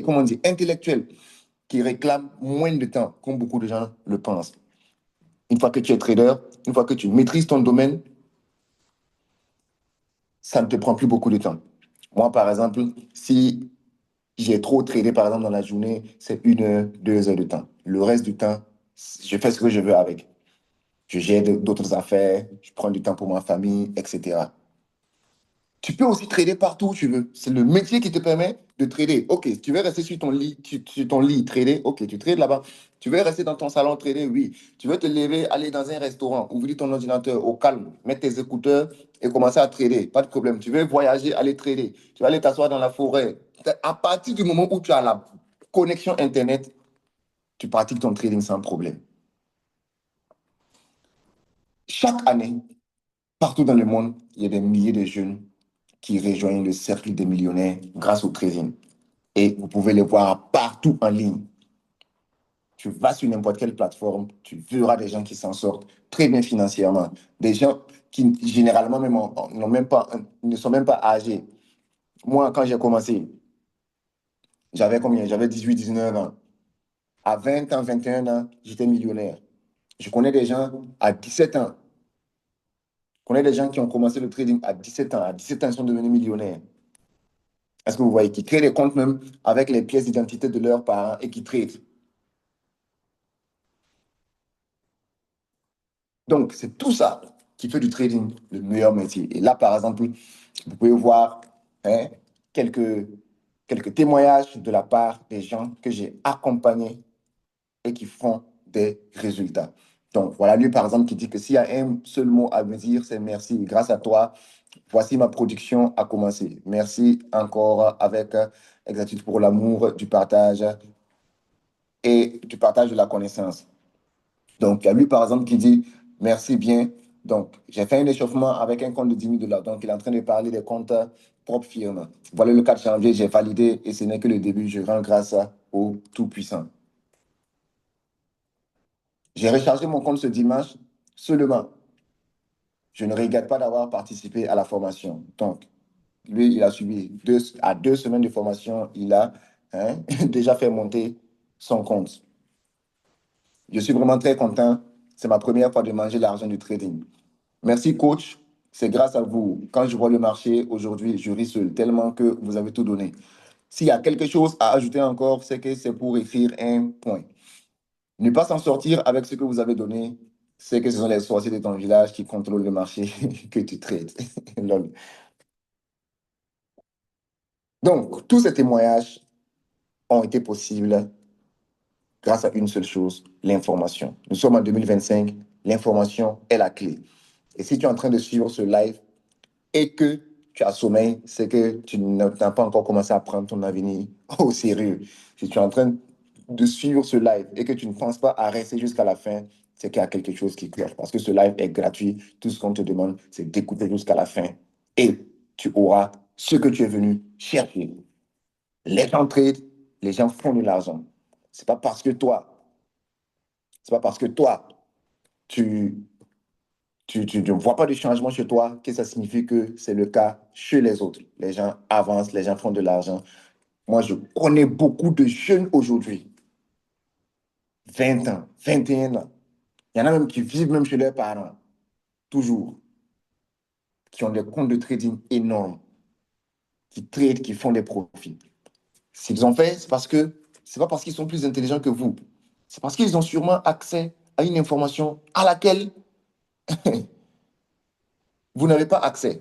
[SPEAKER 1] comment dire, intellectuel qui réclame moins de temps, comme beaucoup de gens le pensent. Une fois que tu es trader, une fois que tu maîtrises ton domaine, ça ne te prend plus beaucoup de temps. Moi, par exemple, si j'ai trop tradé, par exemple, dans la journée, c'est 1 heure, 2 heures de temps. Le reste du temps, je fais ce que je veux avec. Je gère d'autres affaires, je prends du temps pour ma famille, etc. Tu peux aussi trader partout où tu veux. C'est le métier qui te permet de trader. Ok, tu veux rester sur ton lit, sur ton lit, trader. Ok, tu trades là-bas. Tu veux rester dans ton salon, trader. Oui. Tu veux te lever, aller dans un restaurant, ouvrir ton ordinateur au calme, mettre tes écouteurs et commencer à trader. Pas de problème. Tu veux voyager, aller trader. Tu vas aller t'asseoir dans la forêt. À partir du moment où tu as la connexion Internet, tu pratiques ton trading sans problème. Chaque année, partout dans le monde, il y a des milliers de jeunes qui rejoignent le cercle des millionnaires grâce au trading. Et vous pouvez les voir partout en ligne. Tu vas sur n'importe quelle plateforme, tu verras des gens qui s'en sortent très bien financièrement. Des gens qui, généralement, même, n'ont même pas, ne sont même pas âgés. Moi, quand j'ai commencé, j'avais combien? J'avais 18, 19 ans. À 20 ans, 21 ans, j'étais millionnaire. Je connais des gens à 17 ans. Je connais des gens qui ont commencé le trading à 17 ans. À 17 ans, ils sont devenus millionnaires. Est-ce que vous voyez? Qui créent des comptes même avec les pièces d'identité de leurs parents et qui traitent. Donc, c'est tout ça qui fait du trading le meilleur métier. Et là, par exemple, vous pouvez voir hein, quelques, quelques témoignages de la part des gens que j'ai accompagnés et qui font des résultats. Donc, voilà lui, par exemple, qui dit que s'il y a un seul mot à me dire, c'est merci. Grâce à toi, voici ma production a commencé. Merci encore avec exactitude pour l'amour, du partage et du partage de la connaissance. Donc, il y a lui, par exemple, qui dit merci bien. Donc, j'ai fait un échauffement avec un compte de 10 000 $. Donc, il est en train de parler des comptes propres firmes. Voilà le 4 janvier, j'ai validé et ce n'est que le début. Je rends grâce au Tout-Puissant. J'ai rechargé mon compte ce dimanche seulement. Je ne regrette pas d'avoir participé à la formation. Donc, lui, il a suivi à 2 semaines de formation. Il a déjà fait monter son compte. Je suis vraiment très content. C'est ma première fois de manger l'argent du trading. Merci, coach. C'est grâce à vous. Quand je vois le marché aujourd'hui, je ris seul, tellement que vous avez tout donné. S'il y a quelque chose à ajouter encore, c'est que c'est pour écrire un point. Ne pas s'en sortir avec ce que vous avez donné, c'est que ce sont les sorciers de ton village qui contrôlent le marché que tu traites. Lol. Donc, tous ces témoignages ont été possibles grâce à une seule chose, l'information. Nous sommes en 2025, l'information est la clé. Et si tu es en train de suivre ce live et que tu as sommeil, c'est que tu n'as pas encore commencé à prendre ton avenir au sérieux. Si tu es en train de suivre ce live et que tu ne penses pas à rester jusqu'à la fin, c'est qu'il y a quelque chose qui cloche. Parce que ce live est gratuit. Tout ce qu'on te demande, c'est d'écouter jusqu'à la fin. Et tu auras ce que tu es venu chercher. Les gens trade, les gens font de l'argent. C'est pas parce que toi, c'est pas parce que toi, tu, tu ne vois pas de changement chez toi que ça signifie que c'est le cas chez les autres. Les gens avancent, les gens font de l'argent. Moi, je connais beaucoup de jeunes aujourd'hui, 20 ans, 21 ans. Il y en a même qui vivent même chez leurs parents, toujours, qui ont des comptes de trading énormes, qui tradent, qui font des profits. S'ils ont fait, c'est pas parce qu'ils sont plus intelligents que vous. C'est parce qu'ils ont sûrement accès à une information à laquelle vous n'avez pas accès.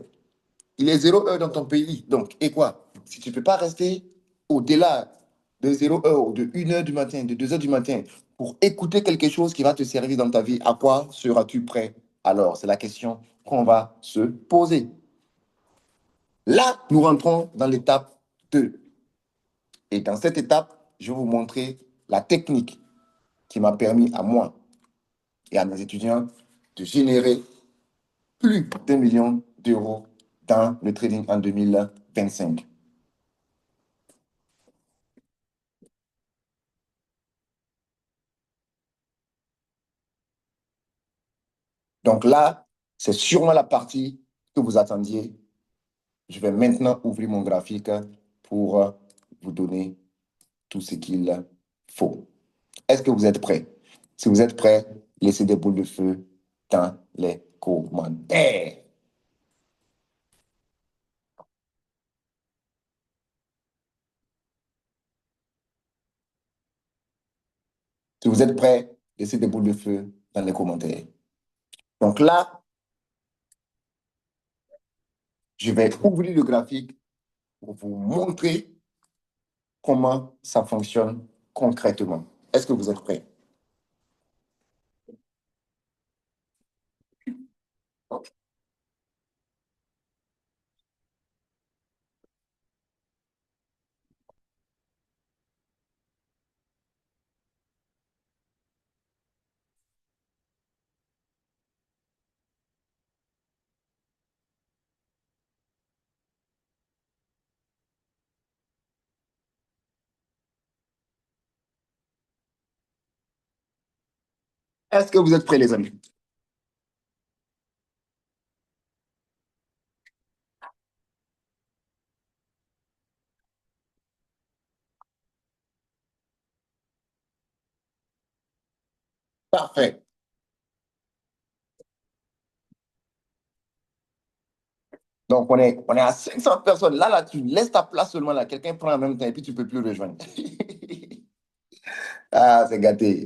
[SPEAKER 1] Il est 0 heure dans ton pays. Donc, et quoi? Si tu ne peux pas rester au-delà de 0 heure, de 1 heure du matin, de 2 heures du matin, pour écouter quelque chose qui va te servir dans ta vie, à quoi seras-tu prêt alors? C'est la question qu'on va se poser. Là, nous rentrons dans l'étape 2. Et dans cette étape, je vais vous montrer la technique qui m'a permis à moi et à mes étudiants de générer plus d'1 million d'euros dans le trading en 2025. Donc là, c'est sûrement la partie que vous attendiez. Je vais maintenant ouvrir mon graphique pour vous donner tout ce qu'il faut. Est-ce que vous êtes prêts? Si vous êtes prêts, laissez des boules de feu dans les commentaires. Si vous êtes prêts, laissez des boules de feu dans les commentaires. Donc là, je vais ouvrir le graphique pour vous montrer comment ça fonctionne concrètement. Est-ce que vous êtes prêts? Est-ce que vous êtes prêts, les amis? Parfait. Donc, on est à 500 personnes. Là, tu laisses ta place seulement là. Quelqu'un prend en même temps et puis tu ne peux plus rejoindre. Ah, c'est gâté.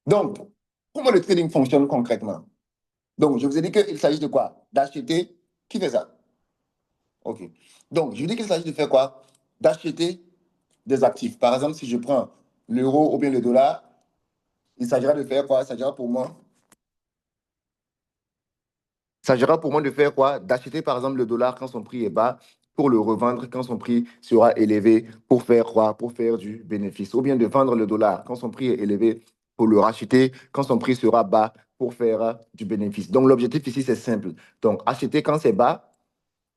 [SPEAKER 1] Donc, comment le trading fonctionne concrètement? Donc, je vous ai dit qu'il s'agit de quoi? D'acheter. Qui fait ça? OK. Donc, je vous dis qu'il s'agit de faire quoi? D'acheter des actifs. Par exemple, si je prends l'euro ou bien le dollar, il s'agira de faire quoi? Il s'agira pour moi de faire quoi? D'acheter par exemple le dollar quand son prix est bas pour le revendre quand son prix sera élevé pour faire quoi? Pour faire du bénéfice. Ou bien de vendre le dollar quand son prix est élevé pour le racheter quand son prix sera bas pour faire du bénéfice. Donc l'objectif ici, c'est simple. Donc acheter quand c'est bas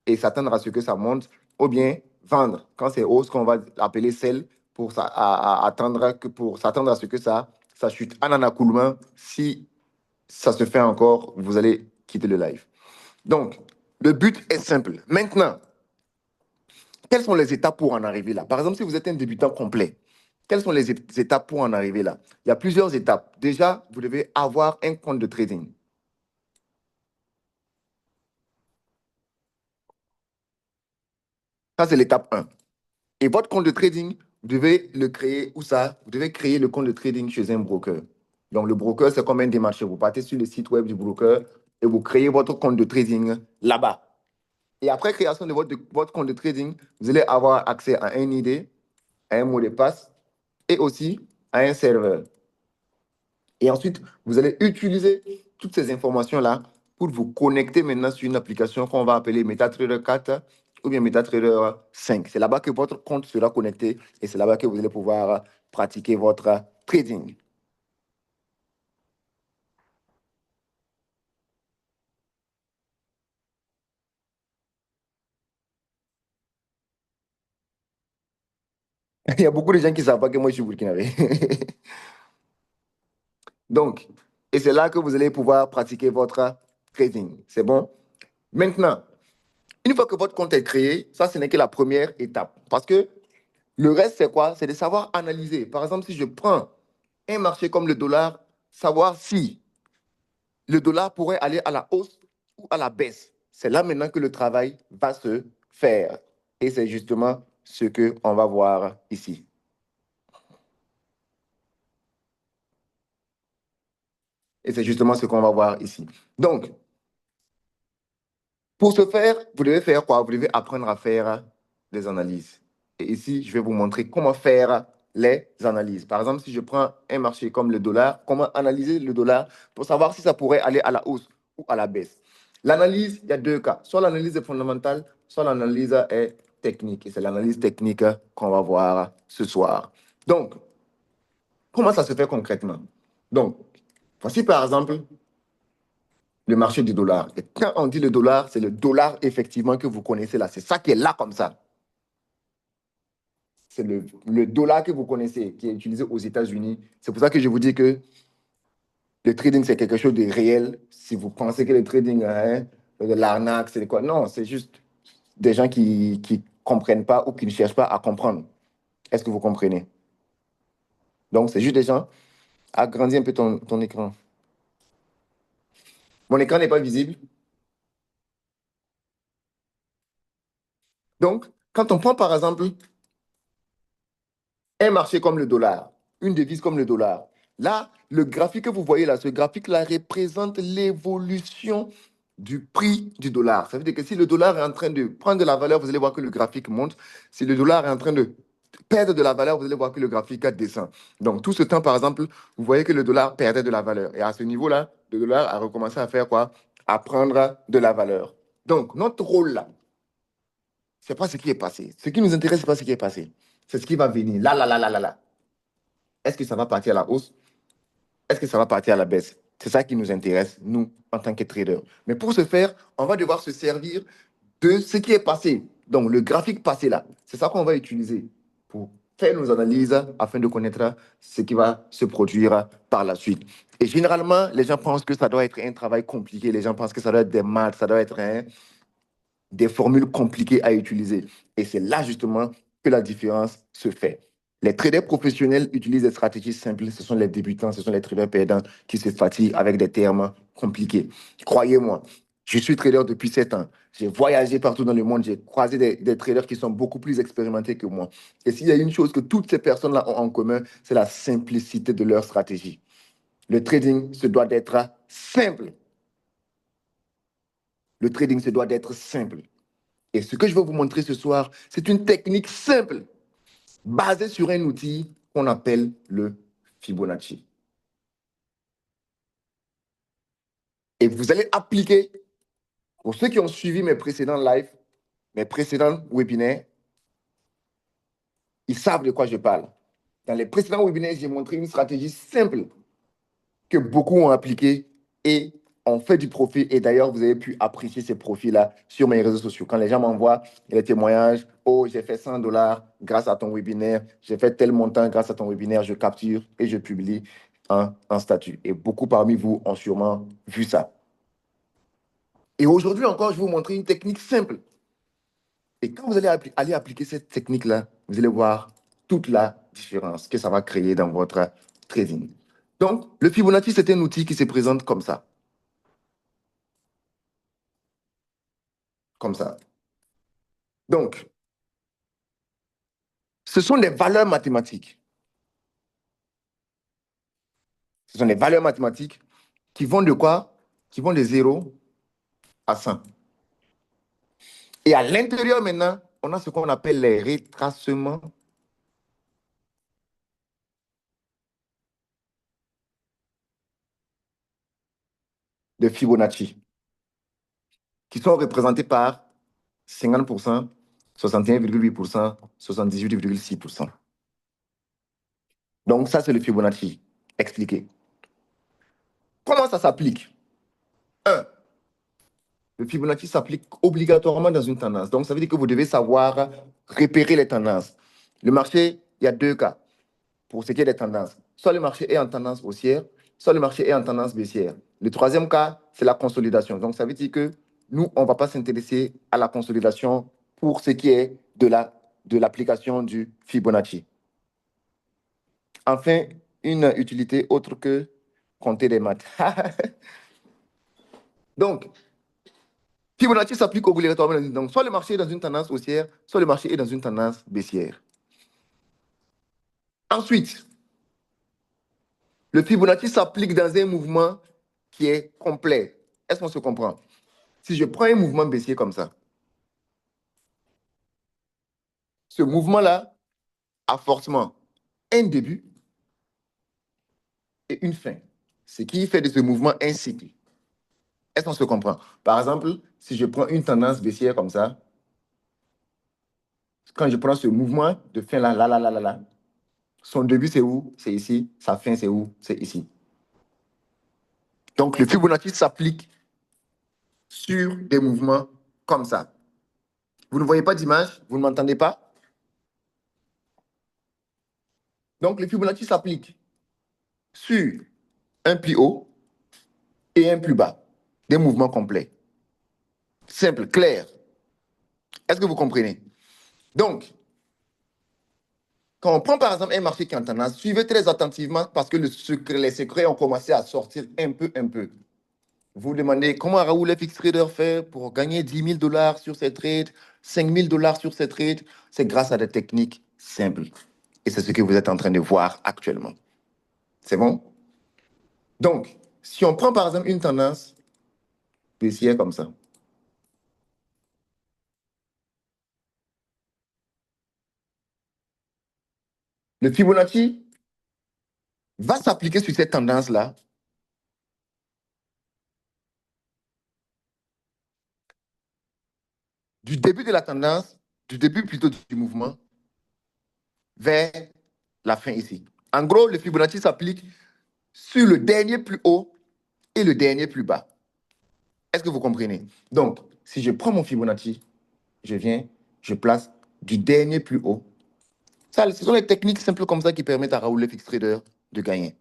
[SPEAKER 1] et s'attendre à ce que ça monte, ou bien vendre quand c'est haut, ce qu'on va appeler sell pour s'attendre à ce que ça chute. En un accoulement, si ça se fait encore, vous allez quitter le live. Donc, le but est simple. Maintenant, quelles sont les étapes pour en arriver là? Par exemple, si vous êtes un débutant complet, quelles sont les étapes pour en arriver là? Il y a plusieurs étapes. Déjà, vous devez avoir un compte de trading. Ça, c'est l'étape 1. Et votre compte de trading, vous devez le créer où ça? Vous devez créer le compte de trading chez un broker. Donc, le broker, c'est comme un démarcheur. Vous partez sur le site web du broker et vous créez votre compte de trading là-bas. Et après création de votre compte de trading, vous allez avoir accès à un ID, à un mot de passe et aussi à un serveur. Et ensuite, vous allez utiliser toutes ces informations-là pour vous connecter maintenant sur une application qu'on va appeler MetaTrader 4 ou bien MetaTrader 5. C'est là-bas que votre compte sera connecté et c'est là-bas que vous allez pouvoir pratiquer votre trading. Il y a beaucoup de gens qui ne savent pas que moi je suis burkinabé. Donc, et c'est là que vous allez pouvoir pratiquer votre trading. C'est bon? Maintenant, une fois que votre compte est créé, ça, ce n'est que la première étape. Parce que le reste, c'est quoi? C'est de savoir analyser. Par exemple, si je prends un marché comme le dollar, savoir si le dollar pourrait aller à la hausse ou à la baisse. C'est là maintenant que le travail va se faire. Et c'est justement ce qu'on va voir ici. Et c'est justement ce qu'on va voir ici. Donc, pour ce faire, vous devez faire quoi? Vous devez apprendre à faire des analyses. Et ici, je vais vous montrer comment faire les analyses. Par exemple, si je prends un marché comme le dollar, comment analyser le dollar pour savoir si ça pourrait aller à la hausse ou à la baisse. L'analyse, il y a deux cas. Soit l'analyse est fondamentale, soit l'analyse est technique. Et c'est l'analyse technique qu'on va voir ce soir. Donc, comment ça se fait concrètement? Donc, voici par exemple le marché du dollar. Et quand on dit le dollar, c'est le dollar effectivement que vous connaissez là. C'est ça qui est là comme ça. C'est le dollar que vous connaissez, qui est utilisé aux États-Unis. C'est pour ça que je vous dis que le trading, c'est quelque chose de réel. Si vous pensez que le trading, hein, de l'arnaque, c'est quoi? Non, c'est juste des gens qui ne comprennent pas ou qui ne cherchent pas à comprendre. Est-ce que vous comprenez? Donc, c'est juste des gens. Agrandis un peu ton écran. Mon écran n'est pas visible. Donc, quand on prend par exemple un marché comme le dollar, une devise comme le dollar. Là, le graphique que vous voyez là, ce graphique-là représente l'évolution du prix du dollar. Ça veut dire que si le dollar est en train de prendre de la valeur, vous allez voir que le graphique monte. Si le dollar est en train de perdre de la valeur, vous allez voir que le graphique descend. Donc, tout ce temps, par exemple, vous voyez que le dollar perdait de la valeur. Et à ce niveau-là, le dollar a recommencé à faire quoi? À prendre de la valeur. Donc, notre rôle là, c'est pas ce qui est passé. Ce qui nous intéresse, c'est pas ce qui est passé. C'est ce qui va venir. Là, là, là, là, là, là. Est-ce que ça va partir à la hausse? Est-ce que ça va partir à la baisse? C'est ça qui nous intéresse, nous, en tant que traders. Mais pour ce faire, on va devoir se servir de ce qui est passé. Donc, le graphique passé là, c'est ça qu'on va utiliser pour faire nos analyses afin de connaître ce qui va se produire par la suite. Et généralement, les gens pensent que ça doit être un travail compliqué. Les gens pensent que ça doit être des maths, ça doit être des formules compliquées à utiliser. Et c'est là justement que la différence se fait. Les traders professionnels utilisent des stratégies simples. Ce sont les débutants, ce sont les traders perdants qui se fatiguent avec des termes compliqués. Croyez-moi, je suis trader depuis 7 ans. J'ai voyagé partout dans le monde. J'ai croisé des traders qui sont beaucoup plus expérimentés que moi. Et s'il y a une chose que toutes ces personnes-là ont en commun, c'est la simplicité de leur stratégie. Le trading se doit d'être simple. Le trading se doit d'être simple. Et ce que je vais vous montrer ce soir, c'est une technique simple, basée sur un outil qu'on appelle le Fibonacci. Et vous allez appliquer, pour ceux qui ont suivi mes précédents lives, mes précédents webinaires, ils savent de quoi je parle. Dans les précédents webinaires, j'ai montré une stratégie simple que beaucoup ont appliquée et ont fait du profit. Et d'ailleurs, vous avez pu apprécier ces profits-là sur mes réseaux sociaux. Quand les gens m'envoient les témoignages, oh, j'ai fait 100 dollars grâce à ton webinaire, j'ai fait tel montant grâce à ton webinaire, je capture et je publie un statut. Et beaucoup parmi vous ont sûrement vu ça. Et aujourd'hui encore, je vais vous montrer une technique simple. Et quand vous allez aller appliquer cette technique-là, vous allez voir toute la différence que ça va créer dans votre trading. Donc, le Fibonacci, c'est un outil qui se présente comme ça. Comme ça. Donc, ce sont des valeurs mathématiques. Ce sont des valeurs mathématiques qui vont de quoi? Qui vont de 0 à 100. Et à l'intérieur, maintenant, on a ce qu'on appelle les retracements de Fibonacci, qui sont représentés par 50%, 61,8%, 78,6%. Donc, ça, c'est le Fibonacci. Expliqué. Comment ça s'applique? Un, le Fibonacci s'applique obligatoirement dans une tendance. Donc, ça veut dire que vous devez savoir repérer les tendances. Le marché, il y a deux cas pour ce qui est des tendances. Soit le marché est en tendance haussière, soit le marché est en tendance baissière. Le troisième cas, c'est la consolidation. Donc, ça veut dire que nous, on ne va pas s'intéresser à la consolidation pour ce qui est de l'application du Fibonacci. Enfin, une utilité autre que compter des maths. Donc, Fibonacci s'applique obligatoirement. Donc, soit le marché est dans une tendance haussière, soit le marché est dans une tendance baissière. Ensuite, le Fibonacci s'applique dans un mouvement qui est complet. Est-ce qu'on se comprend? Si je prends un mouvement baissier comme ça, ce mouvement-là a forcément un début et une fin. Ce qui fait de ce mouvement un cycle. Est-ce qu'on se comprend? Par exemple, si je prends une tendance baissière comme ça, quand je prends ce mouvement de fin là, là, là, là, là, là, son début c'est où? C'est ici. Sa fin c'est où? C'est ici. Donc le Fibonacci s'applique sur des mouvements comme ça. Vous ne voyez pas d'image? Vous ne m'entendez pas? Donc le Fibonacci s'applique sur un plus haut et un plus bas. Des mouvements complets. Simple, clair. Est-ce que vous comprenez? Donc, quand on prend par exemple un marché qui est en tendance, suivez très attentivement parce que les secrets ont commencé à sortir un peu, un peu. Vous demandez comment Raoul FX Trader fait pour gagner 10 000 dollars sur ses trades, 5 000 dollars sur ses trades. C'est grâce à des techniques simples. Et c'est ce que vous êtes en train de voir actuellement. C'est bon? Donc, si on prend par exemple une tendance baissière comme ça, le Fibonacci va s'appliquer sur cette tendance-là du début de la tendance, du début plutôt du mouvement, vers la fin ici. En gros, le Fibonacci s'applique sur le dernier plus haut et le dernier plus bas. Est-ce que vous comprenez? Donc, si je prends mon Fibonacci, je viens, je place du dernier plus haut. Ça, ce sont les techniques simples comme ça qui permettent à Raoul FX Trader de gagner.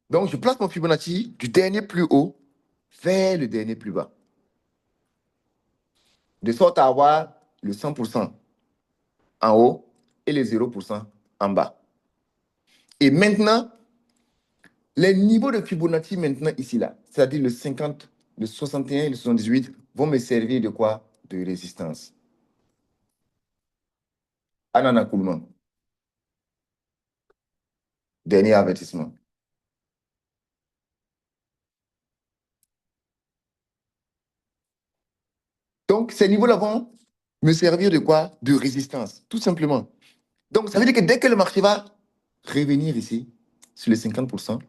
[SPEAKER 1] Donc, je place mon Fibonacci du dernier plus haut vers le dernier plus bas. De sorte à avoir le 100% en haut et le 0% en bas. Et maintenant, les niveaux de Fibonacci maintenant ici, là, c'est-à-dire le 50, le 61 et le 78, vont me servir de quoi? De résistance. Anana Koulman, dernier avertissement. Donc, ces niveaux-là vont me servir de quoi? De résistance, tout simplement. Donc, ça veut dire que dès que le marché va revenir ici, sur les 50%,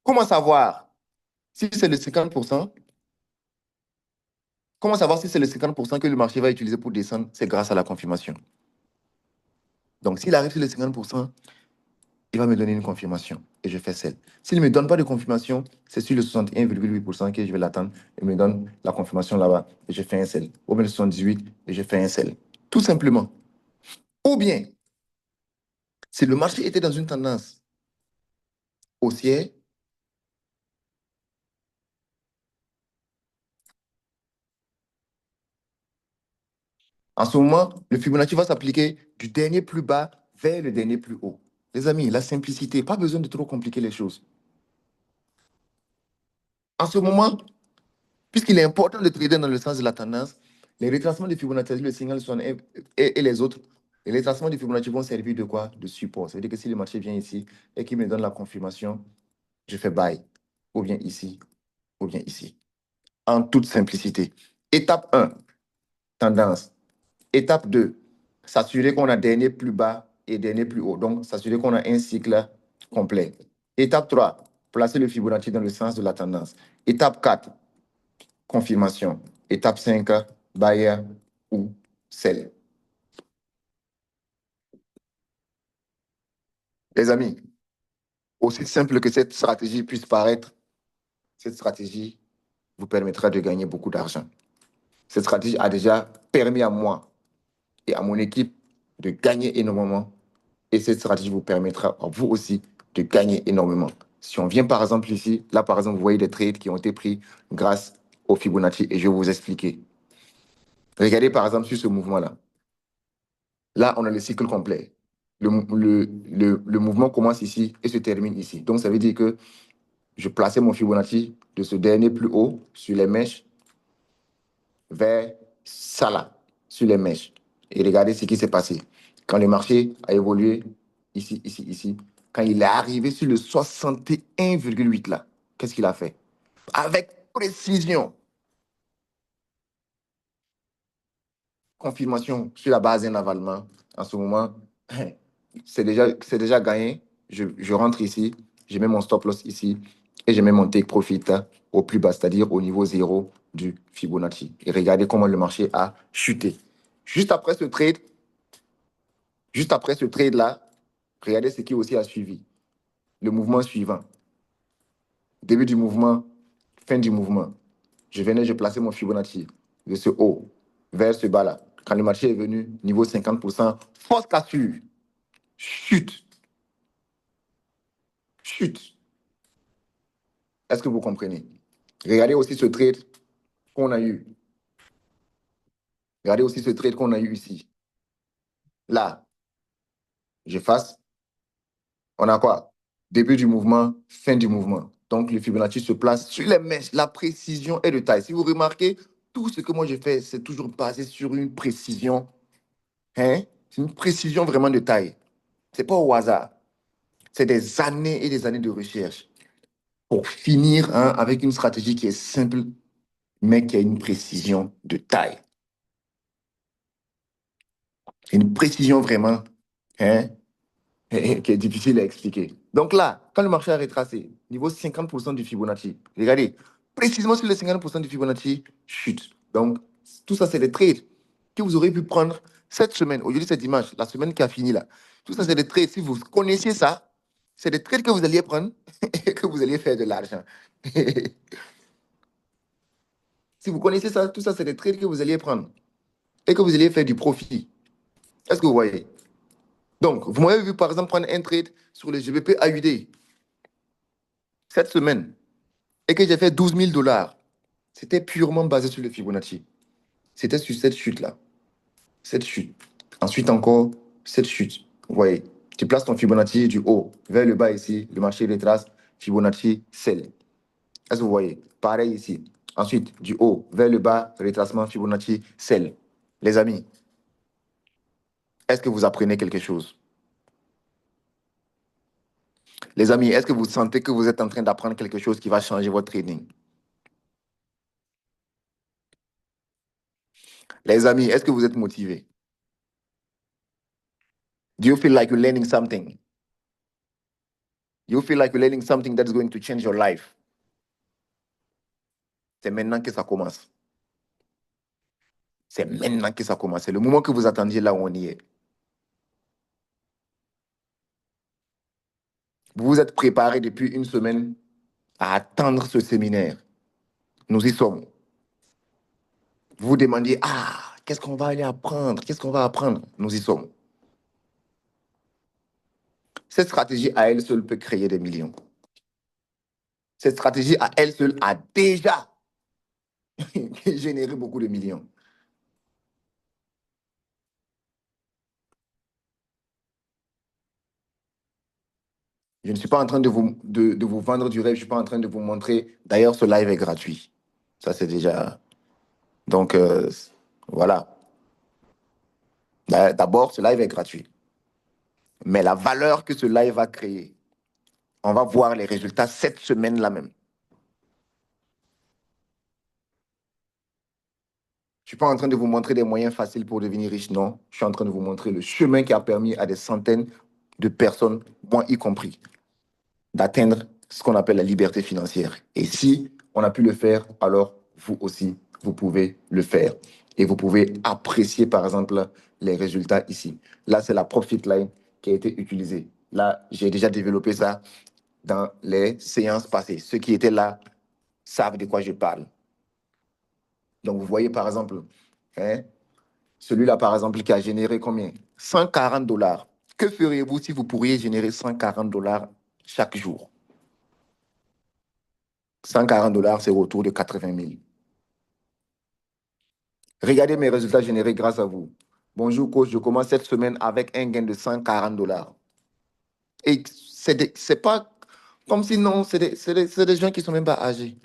[SPEAKER 1] comment savoir si c'est le 50%? Comment savoir si c'est le 50% que le marché va utiliser pour descendre? C'est grâce à la confirmation. Donc, s'il arrive sur les 50%, il va me donner une confirmation et je fais celle. S'il ne me donne pas de confirmation, c'est sur le 61,8% que je vais l'attendre et me donne la confirmation là-bas et je fais un sell. Ou bien le 78 et je fais un sell. Tout simplement. Ou bien, si le marché était dans une tendance haussière, en ce moment, le Fibonacci va s'appliquer du dernier plus bas vers le dernier plus haut. Les amis, la simplicité, pas besoin de trop compliquer les choses. En ce moment, puisqu'il est important de trader dans le sens de la tendance, les retracements de Fibonacci, le signal son et les autres, les retracements de Fibonacci vont servir de quoi? De support. Ça veut dire que si le marché vient ici et qu'il me donne la confirmation, je fais buy, ou bien ici, ou bien ici. en toute simplicité. Étape 1, tendance. Étape 2, s'assurer qu'on a dernier plus bas et dernier plus haut. Donc, s'assurer qu'on a un cycle complet. Étape 3, placer le Fibonacci dans le sens de la tendance. Étape 4, confirmation. Étape 5, buyer ou sell. Les amis, aussi simple que cette stratégie puisse paraître, cette stratégie vous permettra de gagner beaucoup d'argent. Cette stratégie a déjà permis à moi et à mon équipe de gagner énormément. Et cette stratégie vous permettra à vous aussi de gagner énormément. Si on vient par exemple ici, là par exemple, vous voyez des trades qui ont été pris grâce au Fibonacci et je vais vous expliquer. Regardez par exemple sur ce mouvement-là. Là, on a le cycle complet. Le mouvement commence ici et se termine ici. Donc, ça veut dire que je plaçais mon Fibonacci de ce dernier plus haut sur les mèches vers ça là, sur les mèches. Et regardez ce qui s'est passé. Quand le marché a évolué ici, ici, ici, quand il est arrivé sur le 61,8 là, qu'est-ce qu'il a fait? Avec précision, confirmation sur la base d'un avalement, en ce moment, c'est déjà gagné. Je rentre ici, je mets mon stop loss ici et je mets mon take profit au plus bas, c'est-à-dire au niveau zéro du Fibonacci. Et regardez comment le marché a chuté. Juste après ce trade, juste après ce trade-là, regardez ce qui aussi a suivi. Le mouvement suivant. Début du mouvement, fin du mouvement. Je plaçais mon Fibonacci de ce haut vers ce bas-là. Quand le marché est venu, niveau 50%, force cassure, chute, chute. Est-ce que vous comprenez? Regardez aussi ce trade qu'on a eu. Regardez aussi ce trade qu'on a eu ici. Là, j'efface. On a quoi? Début du mouvement, fin du mouvement. Donc, le Fibonacci se place sur les mèches. La précision est de taille. Si vous remarquez, tout ce que moi j'ai fait, c'est toujours basé sur une précision. Hein? C'est une précision vraiment de taille. C'est pas au hasard. C'est des années et des années de recherche pour finir hein, avec une stratégie qui est simple, mais qui a une précision de taille. Une précision vraiment hein, qui est difficile à expliquer. Donc là, quand le marché a retracé, niveau 50% du Fibonacci, regardez, précisément sur les 50% du Fibonacci, chute. Donc, tout ça, c'est des trades que vous aurez pu prendre cette semaine. Aujourd'hui, c'est dimanche, la semaine qui a fini là. Tout ça, c'est des trades. Si vous connaissiez ça, c'est des trades que vous alliez prendre et que vous alliez faire de l'argent. Si vous connaissez ça, tout ça, c'est des trades que vous alliez prendre et que vous alliez faire du profit. Est-ce que vous voyez? Donc, vous m'avez vu, par exemple, prendre un trade sur le GBP AUD cette semaine et que j'ai fait 12 000 $. C'était purement basé sur le Fibonacci. C'était sur cette chute-là. Cette chute. Ensuite, encore, cette chute. Vous voyez, tu places ton Fibonacci du haut vers le bas ici, le marché retrace, Fibonacci, sell. Est-ce que vous voyez? Pareil ici. Ensuite, du haut vers le bas, retracement, Fibonacci, sell. Les amis, est-ce que vous apprenez quelque chose? Les amis, est-ce que vous sentez que vous êtes en train d'apprendre quelque chose qui va changer votre trading? Les amis, est-ce que vous êtes motivés? Do you feel like you're learning something? You feel like you're learning something that's going to change your life? C'est maintenant que ça commence. C'est maintenant que ça commence. C'est le moment que vous attendiez là où on y est. Vous vous êtes préparé depuis une semaine à attendre ce séminaire. Nous y sommes. Vous vous demandiez, ah, qu'est-ce qu'on va aller apprendre? Qu'est-ce qu'on va apprendre? Nous y sommes. Cette stratégie à elle seule peut créer des millions. Cette stratégie à elle seule a déjà généré beaucoup de millions. Je ne suis pas en train de vous vendre du rêve, je ne suis pas en train de vous montrer. D'ailleurs, ce live est gratuit. Ça, c'est déjà. Donc, voilà. D'abord, ce live est gratuit. Mais la valeur que ce live va créer, on va voir les résultats cette semaine-là même. Je ne suis pas en train de vous montrer des moyens faciles pour devenir riche, non. Je suis en train de vous montrer le chemin qui a permis à des centaines de personnes, moi y compris, d'atteindre ce qu'on appelle la liberté financière. Et si on a pu le faire, alors vous aussi, vous pouvez le faire. Et vous pouvez apprécier, par exemple, les résultats ici. Là, c'est la profit line qui a été utilisée. Là, j'ai déjà développé ça dans les séances passées. Ceux qui étaient là savent de quoi je parle. Donc, vous voyez, par exemple, hein, celui-là, par exemple, qui a généré combien? 140 $. Que feriez-vous si vous pourriez générer 140 $ chaque jour? 140 $, c'est autour de 80 000. Regardez mes résultats générés grâce à vous. Bonjour, coach. Je commence cette semaine avec un gain de 140 $. Et c'est pas comme si non, c'est des gens qui ne sont même pas âgés.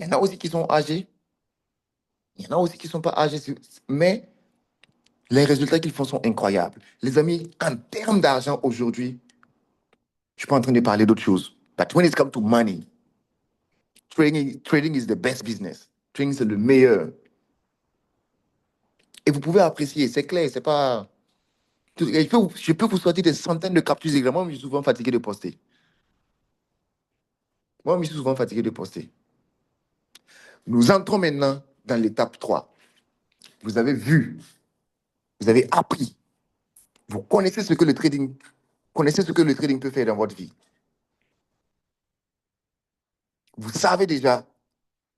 [SPEAKER 1] Il y en a aussi qui sont âgés. Il y en a aussi qui ne sont pas âgés. Mais les résultats qu'ils font sont incroyables. Les amis, en termes d'argent aujourd'hui, je ne suis pas en train de parler d'autre chose. But when it comes to money, trading is the best business. Trading, c'est le meilleur. Et vous pouvez apprécier, c'est clair, c'est pas. Je peux vous sortir des centaines de captures d'écran. Moi, je suis souvent fatigué de poster. Moi, je suis souvent fatigué de poster. Nous entrons maintenant dans l'étape 3. Vous avez vu, vous avez appris, vous connaissez ce que le trading peut faire dans votre vie. Vous savez déjà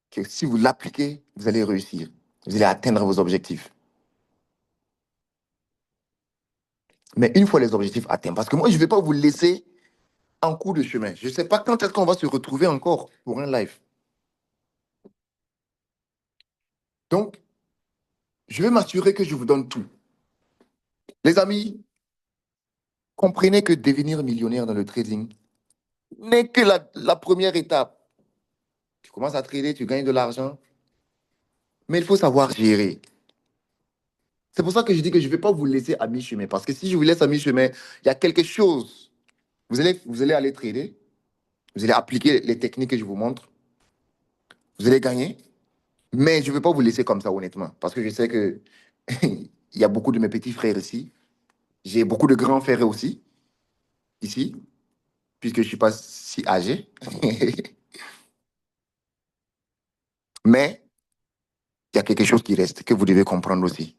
[SPEAKER 1] que si vous l'appliquez, vous allez réussir. Vous allez atteindre vos objectifs. Mais une fois les objectifs atteints, parce que moi, je ne vais pas vous laisser en cours de chemin. Je ne sais pas quand est-ce qu'on va se retrouver encore pour un live. Donc, je vais m'assurer que je vous donne tout. Les amis, comprenez que devenir millionnaire dans le trading n'est que la première étape. Tu commences à trader, tu gagnes de l'argent, mais il faut savoir gérer. C'est pour ça que je dis que je ne vais pas vous laisser à mi-chemin, parce que si je vous laisse à mi-chemin, il y a quelque chose. Vous allez aller trader, vous allez appliquer les techniques que je vous montre, vous allez gagner, mais je ne vais pas vous laisser comme ça, honnêtement, parce que je sais que il y a beaucoup de mes petits frères ici. J'ai beaucoup de grands frères aussi, ici, puisque je ne suis pas si âgé. Mais il y a quelque chose qui reste, que vous devez comprendre aussi.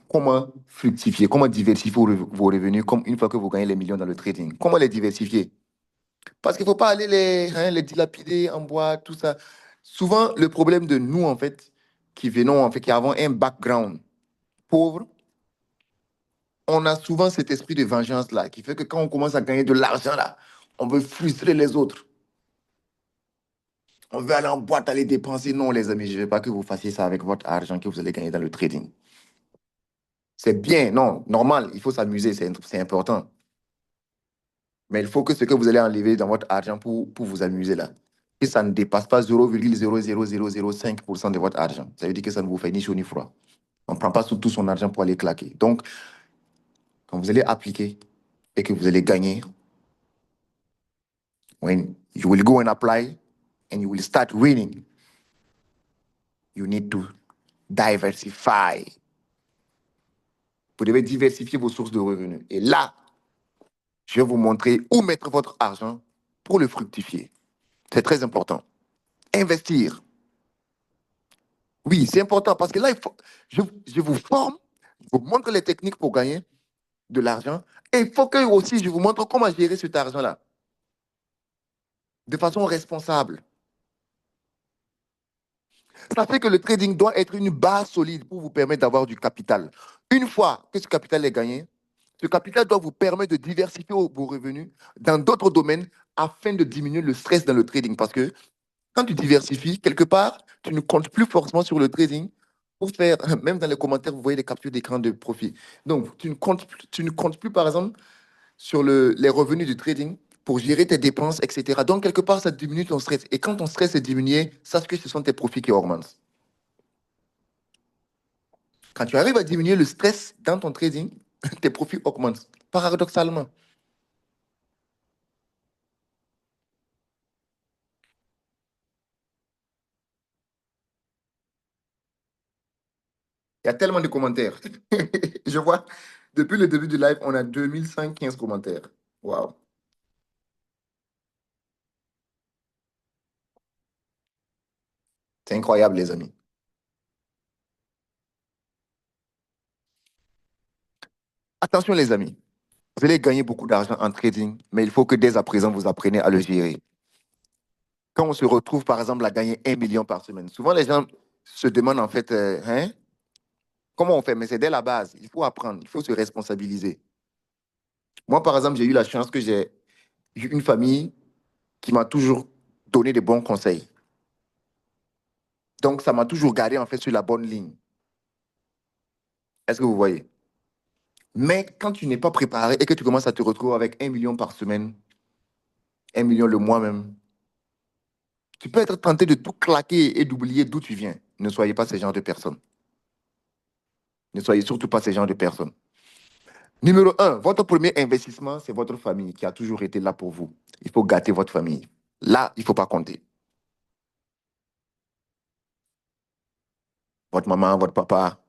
[SPEAKER 1] Comment fructifier, comment diversifier vos revenus comme une fois que vous gagnez les millions dans le trading? Comment les diversifier? Parce qu'il ne faut pas aller les dilapider en boîte, tout ça. Souvent, le problème de nous, en fait, qui venons, en fait, qui avons un background pauvre, on a souvent cet esprit de vengeance-là, qui fait que quand on commence à gagner de l'argent, là, on veut frustrer les autres. On veut aller en boîte, aller dépenser. Non, les amis, je ne veux pas que vous fassiez ça avec votre argent que vous allez gagner dans le trading. C'est bien, non, normal, il faut s'amuser, c'est important. Mais il faut que ce que vous allez enlever dans votre argent pour vous amuser là, que ça ne dépasse pas 0,00005% de votre argent. Ça veut dire que ça ne vous fait ni chaud ni froid. On ne prend pas tout son argent pour aller claquer. Donc, quand vous allez appliquer et que vous allez gagner, when you will go and apply and you will start winning, you need to diversify. Vous devez diversifier vos sources de revenus. Et là, je vais vous montrer où mettre votre argent pour le fructifier. C'est très important. Investir. Oui, c'est important parce que là, je vous forme, je vous montre les techniques pour gagner de l'argent. Et il faut que aussi je vous montre comment gérer cet argent-là de façon responsable. Ça fait que le trading doit être une base solide pour vous permettre d'avoir du capital. Une fois que ce capital est gagné, ce capital doit vous permettre de diversifier vos revenus dans d'autres domaines afin de diminuer le stress dans le trading. Parce que quand tu diversifies, quelque part, tu ne comptes plus forcément sur le trading pour faire, même dans les commentaires, vous voyez les captures d'écran de profit. Donc, tu ne comptes plus, par exemple, sur les revenus du trading pour gérer tes dépenses, etc. Donc, quelque part, ça diminue ton stress. Et quand ton stress est diminué, sache que ce sont tes profits qui augmentent. Quand tu arrives à diminuer le stress dans ton trading, tes profits augmentent, paradoxalement. Il y a tellement de commentaires. Je vois, depuis le début du live, on a 2115 commentaires. Waouh. C'est incroyable, les amis. Attention, les amis. Vous allez gagner beaucoup d'argent en trading, mais il faut que dès à présent, vous appreniez à le gérer. Quand on se retrouve, par exemple, à gagner 1 million par semaine, souvent les gens se demandent en fait, hein, comment on fait? Mais c'est dès la base. Il faut apprendre, il faut se responsabiliser. Moi, par exemple, j'ai eu la chance que j'ai eu une famille qui m'a toujours donné de bons conseils. Donc, ça m'a toujours gardé en fait sur la bonne ligne. Est-ce que vous voyez? Mais quand tu n'es pas préparé et que tu commences à te retrouver avec 1 million par semaine, 1 million le mois même, tu peux être tenté de tout claquer et d'oublier d'où tu viens. Ne soyez pas ce genre de personne. Ne soyez surtout pas ce genre de personne. Numéro un, votre premier investissement, c'est votre famille qui a toujours été là pour vous. Il faut gâter votre famille. Là, il ne faut pas compter. Votre maman, votre papa,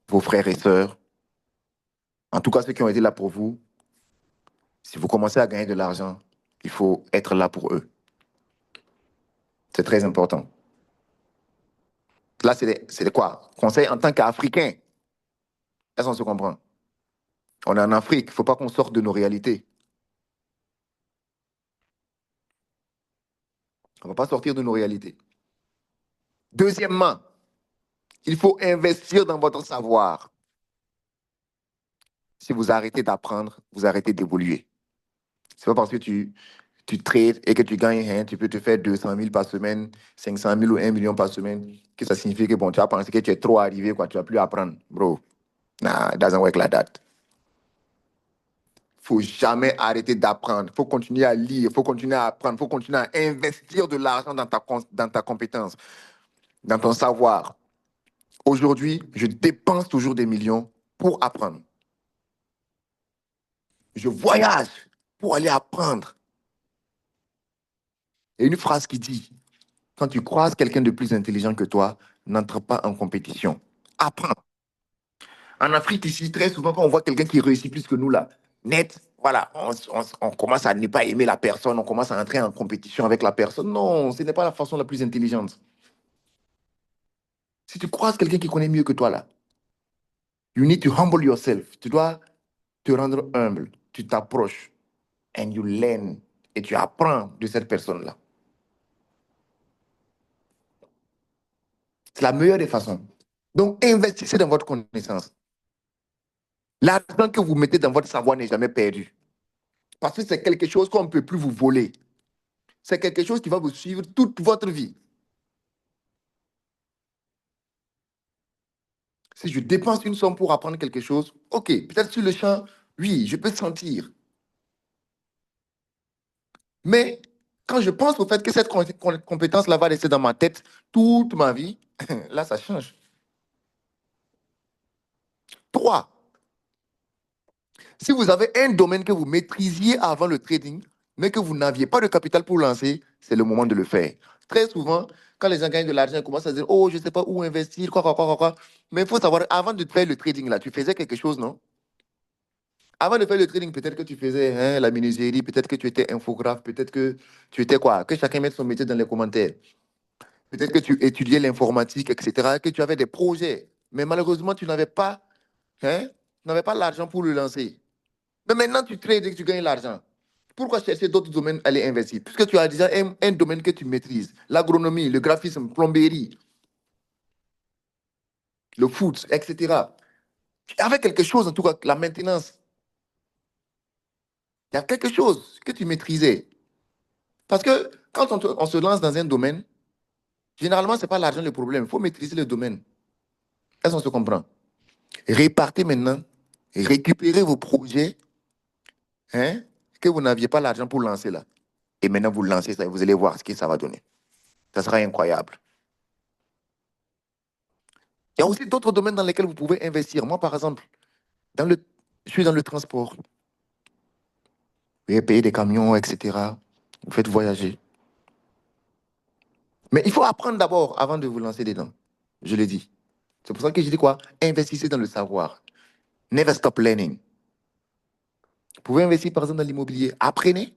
[SPEAKER 1] vos frères et sœurs, en tout cas ceux qui ont été là pour vous, si vous commencez à gagner de l'argent, il faut être là pour eux. C'est très important. Là, c'est quoi? Conseil en tant qu'Africain. Est-ce qu'on se comprend? On est en Afrique, il ne faut pas qu'on sorte de nos réalités. On ne va pas sortir de nos réalités. Deuxièmement, il faut investir dans votre savoir. Si vous arrêtez d'apprendre, vous arrêtez d'évoluer. C'est pas parce que tu trades et que tu gagnes, hein, tu peux te faire 200 000 par semaine, 500 000 ou 1 million par semaine, que ça signifie que bon, tu vas penser que tu es trop arrivé, quoi, tu vas plus apprendre. Bro, nah, it doesn't work like that. Faut jamais arrêter d'apprendre. Faut continuer à lire, faut continuer à apprendre, faut continuer à investir de l'argent dans ta compétence, dans ton savoir. Aujourd'hui, je dépense toujours des millions pour apprendre. Je voyage pour aller apprendre. Il y a une phrase qui dit, quand tu croises quelqu'un de plus intelligent que toi, n'entre pas en compétition. Apprends. En Afrique, ici, très souvent, quand on voit quelqu'un qui réussit plus que nous, là, net, voilà, on commence à ne pas aimer la personne, on commence à entrer en compétition avec la personne. Non, ce n'est pas la façon la plus intelligente. Si tu croises quelqu'un qui connaît mieux que toi, là, you need to humble yourself. Tu dois te rendre humble. Tu t'approches and you learn. Et tu apprends de cette personne-là. C'est la meilleure des façons. Donc, investissez dans votre connaissance. L'argent que vous mettez dans votre savoir n'est jamais perdu. Parce que c'est quelque chose qu'on ne peut plus vous voler. C'est quelque chose qui va vous suivre toute votre vie. Si je dépense une somme pour apprendre quelque chose, ok, peut-être sur le champ, oui, je peux sentir. Mais quand je pense au fait que cette compétence-là va rester dans ma tête toute ma vie, là, ça change. 3. Si vous avez un domaine que vous maîtrisiez avant le trading, mais que vous n'aviez pas de capital pour lancer, c'est le moment de le faire. Très souvent, quand les gens gagnent de l'argent, ils commencent à dire, oh, je ne sais pas où investir, quoi. Mais il faut savoir, avant de faire le trading, là, tu faisais quelque chose, non? Avant de faire le trading, peut-être que tu faisais hein, la menuiserie, peut-être que tu étais infographe, peut-être que tu étais quoi? Que chacun mette son métier dans les commentaires. Peut-être que tu étudiais l'informatique, etc., que tu avais des projets. Mais malheureusement, hein, tu n'avais pas l'argent pour le lancer. Mais maintenant, tu trades et que tu gagnes l'argent. Pourquoi chercher d'autres domaines à les investir? Puisque tu as déjà un domaine que tu maîtrises. L'agronomie, le graphisme, plomberie, le foot, etc. Avec quelque chose, en tout cas, la maintenance. Il y a quelque chose que tu maîtrisais. Parce que quand on se lance dans un domaine, généralement, ce n'est pas l'argent le problème. Il faut maîtriser le domaine. Est-ce qu'on se comprend? Répartez maintenant, récupérez vos projets hein, que vous n'aviez pas l'argent pour lancer là. Et maintenant, vous lancez ça et vous allez voir ce que ça va donner. Ça sera incroyable. Il y a aussi d'autres domaines dans lesquels vous pouvez investir. Moi, par exemple, je suis dans le transport. Vous pouvez payer des camions, etc. Vous faites voyager. Mais il faut apprendre d'abord avant de vous lancer dedans. Je l'ai dit. C'est pour ça que je dis quoi? Investissez dans le savoir. Never stop learning. Vous pouvez investir par exemple dans l'immobilier. Apprenez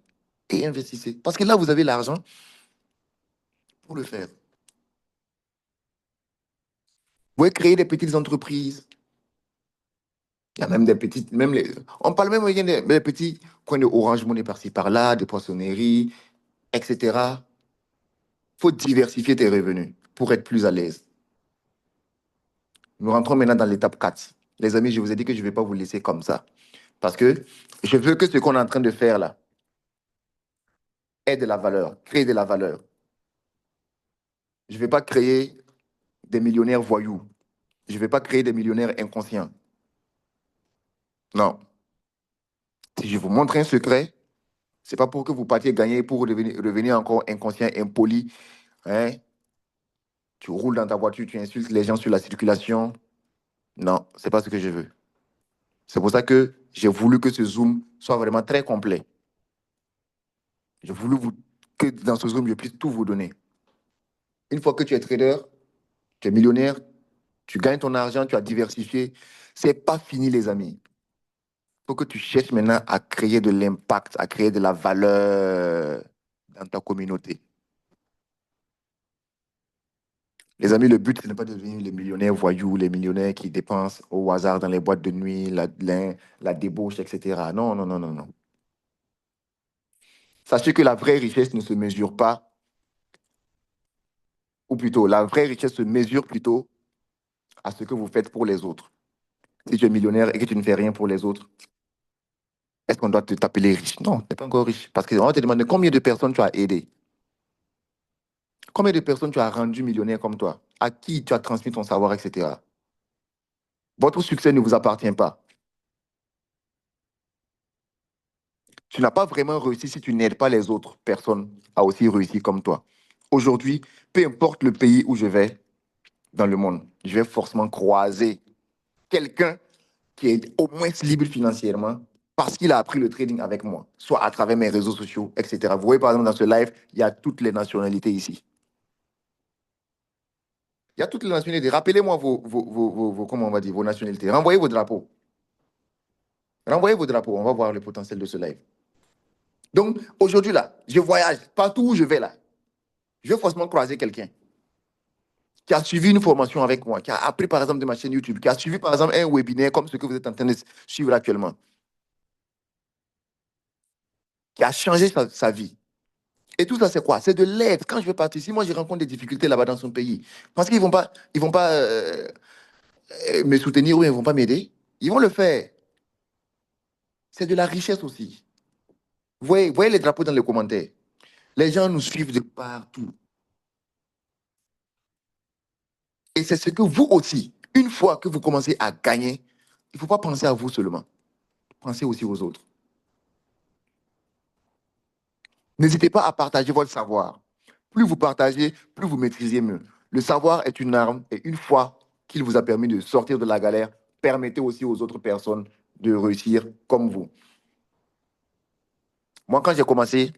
[SPEAKER 1] et investissez. Parce que là, vous avez l'argent pour le faire. Vous pouvez créer des petites entreprises. Il y a même des petites, on parle même des petits coins de Orange Money par-ci par-là, de poissonnerie, etc. Il faut diversifier tes revenus pour être plus à l'aise. Nous rentrons maintenant dans l'étape 4. Les amis, je vous ai dit que je ne vais pas vous laisser comme ça. Parce que je veux que ce qu'on est en train de faire là ait de la valeur, crée de la valeur. Je ne vais pas créer des millionnaires voyous. Je ne vais pas créer des millionnaires inconscients. Non. Si je vous montre un secret, ce n'est pas pour que vous partiez gagner pour revenir encore inconscient, impoli. Hein? Tu roules dans ta voiture, tu insultes les gens sur la circulation. Non, ce n'est pas ce que je veux. C'est pour ça que j'ai voulu que ce Zoom soit vraiment très complet. J'ai voulu que dans ce Zoom, je puisse tout vous donner. Une fois que tu es trader, tu es millionnaire, tu gagnes ton argent, tu as diversifié, c'est pas fini, les amis. Il faut que tu cherches maintenant à créer de l'impact, à créer de la valeur dans ta communauté. Les amis, le but, ce n'est pas de devenir les millionnaires voyous, les millionnaires qui dépensent au hasard dans les boîtes de nuit, la débauche, etc. Non, non, non, non, non. Sachez que la vraie richesse ne se mesure pas, ou plutôt, la vraie richesse se mesure plutôt à ce que vous faites pour les autres. Si tu es millionnaire et que tu ne fais rien pour les autres, est-ce qu'on doit t'appeler riche? Non, tu n'es pas encore riche. Parce qu'on va te demander combien de personnes tu as aidé. Combien de personnes tu as rendu millionnaire comme toi? À qui tu as transmis ton savoir, etc. Votre succès ne vous appartient pas. Tu n'as pas vraiment réussi si tu n'aides pas les autres personnes à aussi réussir comme toi. Aujourd'hui, peu importe le pays où je vais dans le monde, je vais forcément croiser quelqu'un qui est au moins libre financièrement parce qu'il a appris le trading avec moi, soit à travers mes réseaux sociaux, etc. Vous voyez, par exemple, dans ce live, il y a toutes les nationalités ici. Il y a toutes les nationalités. Rappelez-moi comment on va dire, vos nationalités. Renvoyez vos drapeaux. Renvoyez vos drapeaux. On va voir le potentiel de ce live. Donc, aujourd'hui, là, je voyage. Partout où je vais, là, je vais forcément croiser quelqu'un qui a suivi une formation avec moi, qui a appris, par exemple, de ma chaîne YouTube, qui a suivi, par exemple, un webinaire comme ce que vous êtes en train de suivre actuellement, qui a changé sa vie. Et tout ça, c'est quoi? C'est de l'aide. Quand je vais partir, si moi, je rencontre des difficultés là-bas dans son pays, parce qu'ils vont pas me soutenir ou ils ne vont pas m'aider, ils vont le faire. C'est de la richesse aussi. Voyez les drapeaux dans les commentaires. Les gens nous suivent de partout. Et c'est ce que vous aussi, une fois que vous commencez à gagner, il ne faut pas penser à vous seulement. Pensez aussi aux autres. N'hésitez pas à partager votre savoir. Plus vous partagez, plus vous maîtrisez mieux. Le savoir est une arme et une fois qu'il vous a permis de sortir de la galère, permettez aussi aux autres personnes de réussir comme vous. Moi, quand j'ai commencé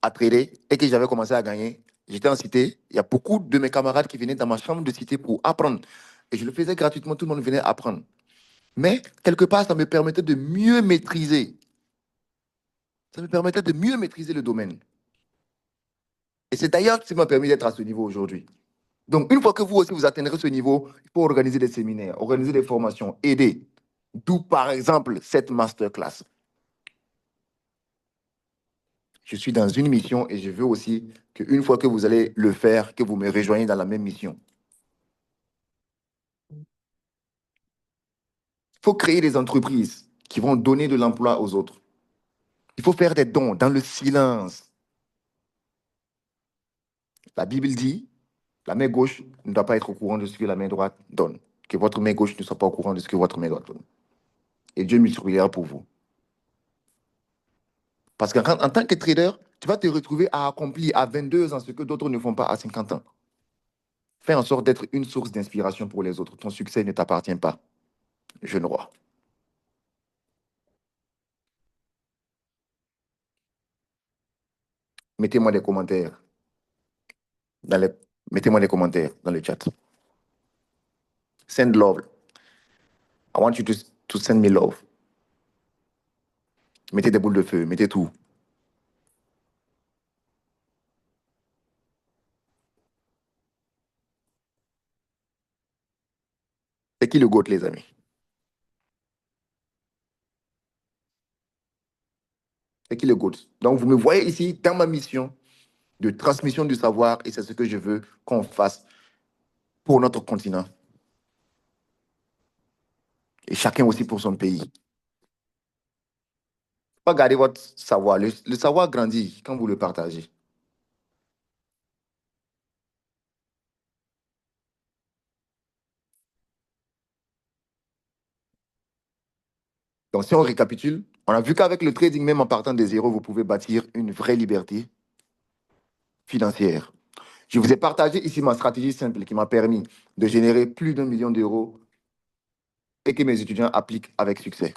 [SPEAKER 1] à trader et que j'avais commencé à gagner, j'étais en cité. Il y a beaucoup de mes camarades qui venaient dans ma chambre de cité pour apprendre. Et je le faisais gratuitement, tout le monde venait apprendre. Mais quelque part, ça me permettait de mieux maîtriser. Ça me permettait de mieux maîtriser le domaine. Et c'est d'ailleurs ce qui m'a permis d'être à ce niveau aujourd'hui. Donc, une fois que vous aussi vous atteindrez ce niveau, il faut organiser des séminaires, organiser des formations, aider. D'où, par exemple, cette masterclass. Je suis dans une mission et je veux aussi qu'une fois que vous allez le faire, que vous me rejoigniez dans la même mission. Il faut créer des entreprises qui vont donner de l'emploi aux autres. Il faut faire des dons dans le silence. La Bible dit, la main gauche ne doit pas être au courant de ce que la main droite donne. Que votre main gauche ne soit pas au courant de ce que votre main droite donne. Et Dieu multipliera pour vous. Parce qu'en en tant que trader, tu vas te retrouver à accomplir à 22 ans ce que d'autres ne font pas à 50 ans. Fais en sorte d'être une source d'inspiration pour les autres. Ton succès ne t'appartient pas, jeune roi. Mettez-moi des commentaires dans les... Mettez-moi des commentaires dans le chat. Send love. I want you to send me love. Mettez des boules de feu, mettez tout. C'est qui le GOAT, les amis? C'est qui le GOAT? Donc, vous me voyez ici dans ma mission de transmission du savoir et c'est ce que je veux qu'on fasse pour notre continent et chacun aussi pour son pays. Pas garder votre savoir. Le savoir grandit quand vous le partagez. Donc, si on récapitule, on a vu qu'avec le trading, même en partant des zéros, vous pouvez bâtir une vraie liberté financière. Je vous ai partagé ici ma stratégie simple qui m'a permis de générer plus d'1 million d'euros et que mes étudiants appliquent avec succès.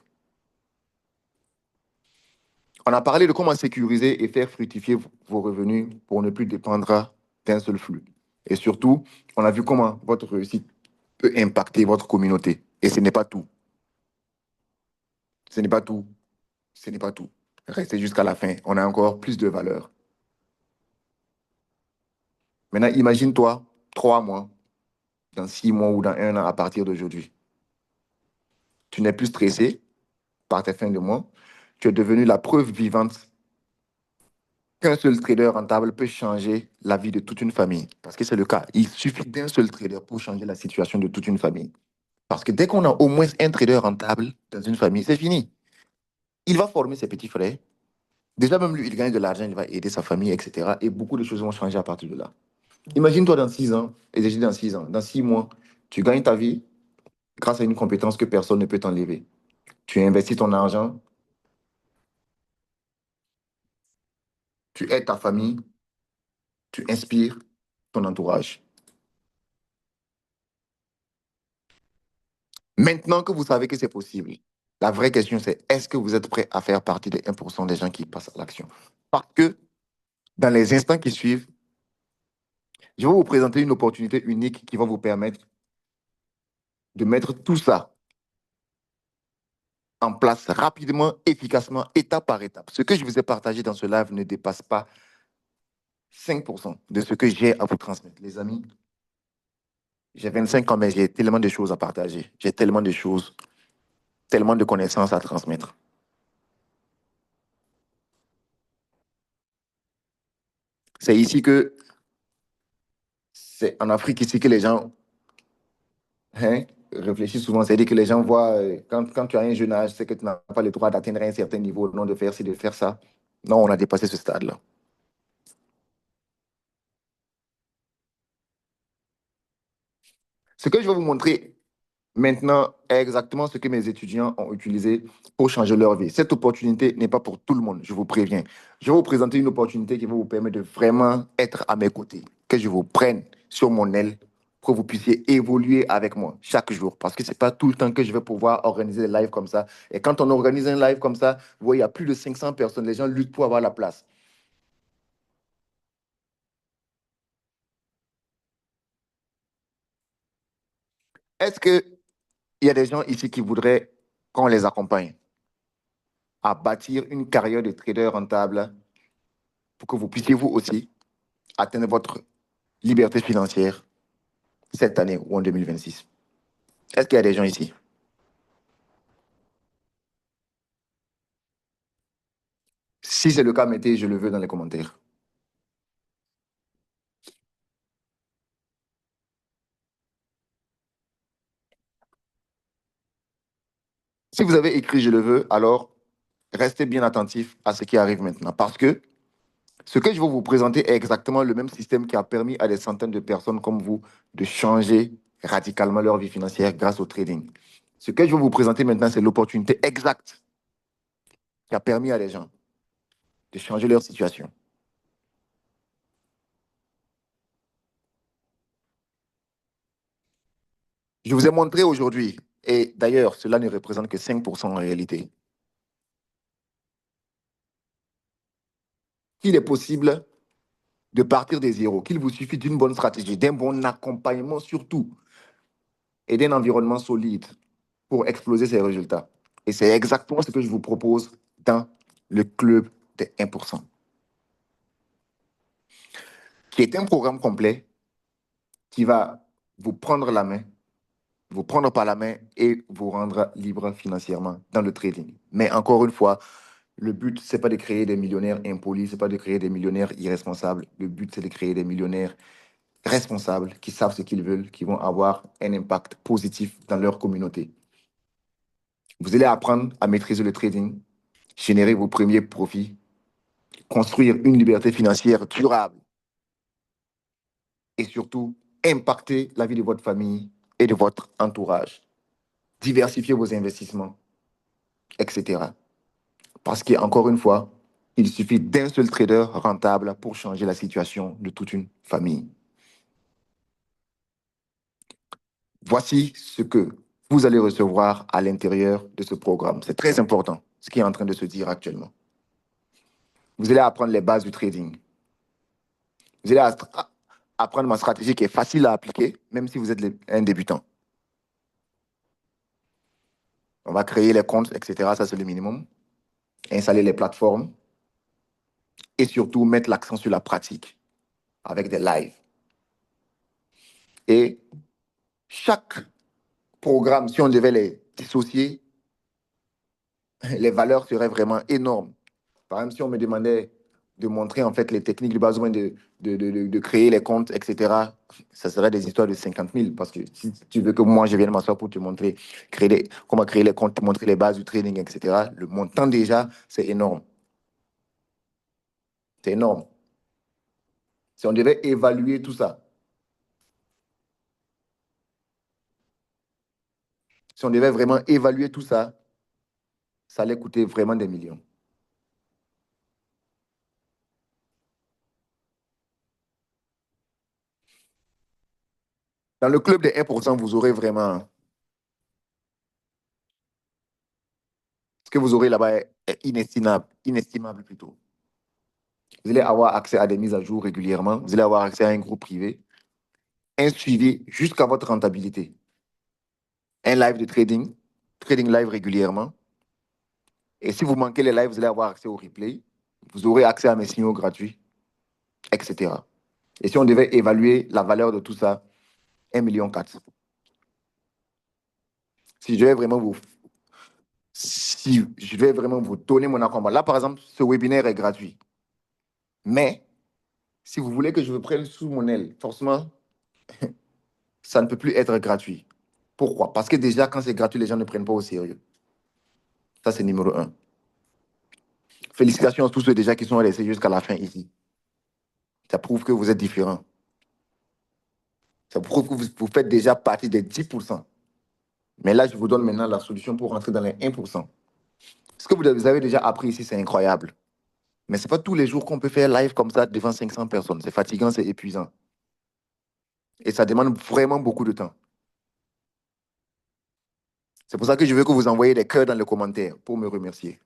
[SPEAKER 1] On a parlé de comment sécuriser et faire fructifier vos revenus pour ne plus dépendre d'un seul flux. Et surtout, on a vu comment votre réussite peut impacter votre communauté. Et ce n'est pas tout. Ce n'est pas tout. Ce n'est pas tout. Restez jusqu'à la fin. On a encore plus de valeur. Maintenant, imagine-toi 3 mois, dans 6 mois ou dans 1 an à partir d'aujourd'hui. Tu n'es plus stressé par tes fins de mois. Tu es devenu la preuve vivante qu'un seul trader rentable peut changer la vie de toute une famille. Parce que c'est le cas. Il suffit d'un seul trader pour changer la situation de toute une famille. Parce que dès qu'on a au moins un trader rentable dans une famille, c'est fini. Il va former ses petits frères. Déjà, même lui, il gagne de l'argent, il va aider sa famille, etc. Et beaucoup de choses vont changer à partir de là. Imagine-toi dans 6 ans, et déjà dans 6 ans, dans 6 mois, tu gagnes ta vie grâce à une compétence que personne ne peut t'enlever. Tu investis ton argent, tu aides ta famille, tu inspires ton entourage. Maintenant que vous savez que c'est possible, la vraie question c'est est-ce que vous êtes prêt à faire partie des 1% des gens qui passent à l'action? Parce que dans les instants qui suivent, je vais vous présenter une opportunité unique qui va vous permettre de mettre tout ça en place rapidement, efficacement, étape par étape. Ce que je vous ai partagé dans ce live ne dépasse pas 5% de ce que j'ai à vous transmettre. Les amis, j'ai 25 ans, mais j'ai tellement de choses à partager. J'ai tellement de choses, tellement de connaissances à transmettre. C'est ici que, c'est en Afrique ici que les gens hein, réfléchissent souvent. C'est-à-dire que les gens voient, quand tu as un jeune âge, c'est que tu n'as pas le droit d'atteindre un certain niveau, non de faire ci, de faire ça. Non, on a dépassé ce stade-là. Ce que je vais vous montrer maintenant est exactement ce que mes étudiants ont utilisé pour changer leur vie. Cette opportunité n'est pas pour tout le monde, je vous préviens. Je vais vous présenter une opportunité qui va vous permettre de vraiment être à mes côtés, que je vous prenne sur mon aile pour que vous puissiez évoluer avec moi chaque jour. Parce que ce n'est pas tout le temps que je vais pouvoir organiser des lives comme ça. Et quand on organise un live comme ça, vous voyez, il y a plus de 500 personnes. Les gens luttent pour avoir la place. Est-ce qu'il y a des gens ici qui voudraient qu'on les accompagne à bâtir une carrière de trader rentable pour que vous puissiez vous aussi atteindre votre liberté financière cette année ou en 2026? Est-ce qu'il y a des gens ici? Si c'est le cas, mettez je le veux dans les commentaires. Si vous avez écrit je le veux, alors restez bien attentif à ce qui arrive maintenant. Parce que ce que je vais vous présenter est exactement le même système qui a permis à des centaines de personnes comme vous de changer radicalement leur vie financière grâce au trading. Ce que je vais vous présenter maintenant, c'est l'opportunité exacte qui a permis à des gens de changer leur situation. Je vous ai montré aujourd'hui, et d'ailleurs, cela ne représente que 5% en réalité, qu'il est possible de partir des zéros, qu'il vous suffit d'une bonne stratégie, d'un bon accompagnement surtout, et d'un environnement solide pour exploser ses résultats. Et c'est exactement ce que je vous propose dans le club des 1%, qui est un programme complet qui va vous prendre la main, vous prendre par la main et vous rendre libre financièrement dans le trading. Mais encore une fois, le but, c'est pas de créer des millionnaires impolis, c'est pas de créer des millionnaires irresponsables. Le but, c'est de créer des millionnaires responsables qui savent ce qu'ils veulent, qui vont avoir un impact positif dans leur communauté. Vous allez apprendre à maîtriser le trading, générer vos premiers profits, construire une liberté financière durable et surtout impacter la vie de votre famille et de votre entourage. Diversifier vos investissements, etc. Parce qu'encore une fois, il suffit d'un seul trader rentable pour changer la situation de toute une famille. Voici ce que vous allez recevoir à l'intérieur de ce programme. C'est très important, ce qui est en train de se dire actuellement. Vous allez apprendre les bases du trading. Vous allez apprendre ma stratégie qui est facile à appliquer, même si vous êtes un débutant. On va créer les comptes, etc. Ça, c'est le minimum. Installer les plateformes et surtout mettre l'accent sur la pratique avec des lives. Et chaque programme, si on devait les dissocier, les valeurs seraient vraiment énormes. Par exemple, si on me demandait de montrer en fait les techniques de base, de créer les comptes, etc., ça serait des histoires de 50 000. Parce que si tu veux que moi, je vienne m'asseoir pour te montrer comment créer les comptes, te montrer les bases du trading, etc., le montant déjà, c'est énorme. C'est énorme. Si on devait évaluer tout ça, si on devait vraiment évaluer tout ça, ça allait coûter vraiment des millions. Dans le club des 1%, vous aurez vraiment... Ce que vous aurez là-bas est inestimable, inestimable plutôt. Vous allez avoir accès à des mises à jour régulièrement. Vous allez avoir accès à un groupe privé, un suivi jusqu'à votre rentabilité, un live de trading, trading live régulièrement. Et si vous manquez les lives, vous allez avoir accès au replay. Vous aurez accès à mes signaux gratuits, etc. Et si on devait évaluer la valeur de tout ça, 1,4 million. Si je devais vraiment vous, si je devais vraiment vous donner mon accompagnement. Là, par exemple, ce webinaire est gratuit. Mais si vous voulez que je vous prenne sous mon aile, forcément, ça ne peut plus être gratuit. Pourquoi? Parce que déjà, quand c'est gratuit, les gens ne prennent pas au sérieux. Ça, c'est numéro un. Félicitations à tous ceux déjà qui sont restés jusqu'à la fin ici. Ça prouve que vous êtes différents. Ça prouve que vous faites déjà partie des 10%. Mais là, je vous donne maintenant la solution pour rentrer dans les 1%. Ce que vous avez déjà appris ici, c'est incroyable. Mais ce n'est pas tous les jours qu'on peut faire live comme ça devant 500 personnes. C'est fatigant, c'est épuisant. Et ça demande vraiment beaucoup de temps. C'est pour ça que je veux que vous envoyiez des cœurs dans les commentaires pour me remercier.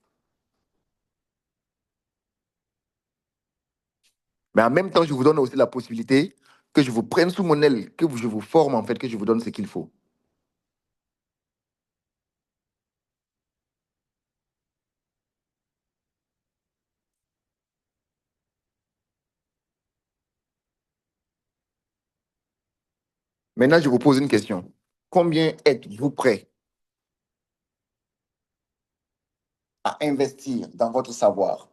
[SPEAKER 1] Mais en même temps, je vous donne aussi la possibilité que je vous prenne sous mon aile, que je vous forme en fait, que je vous donne ce qu'il faut. Maintenant, je vous pose une question. Combien êtes-vous prêt à investir dans votre savoir?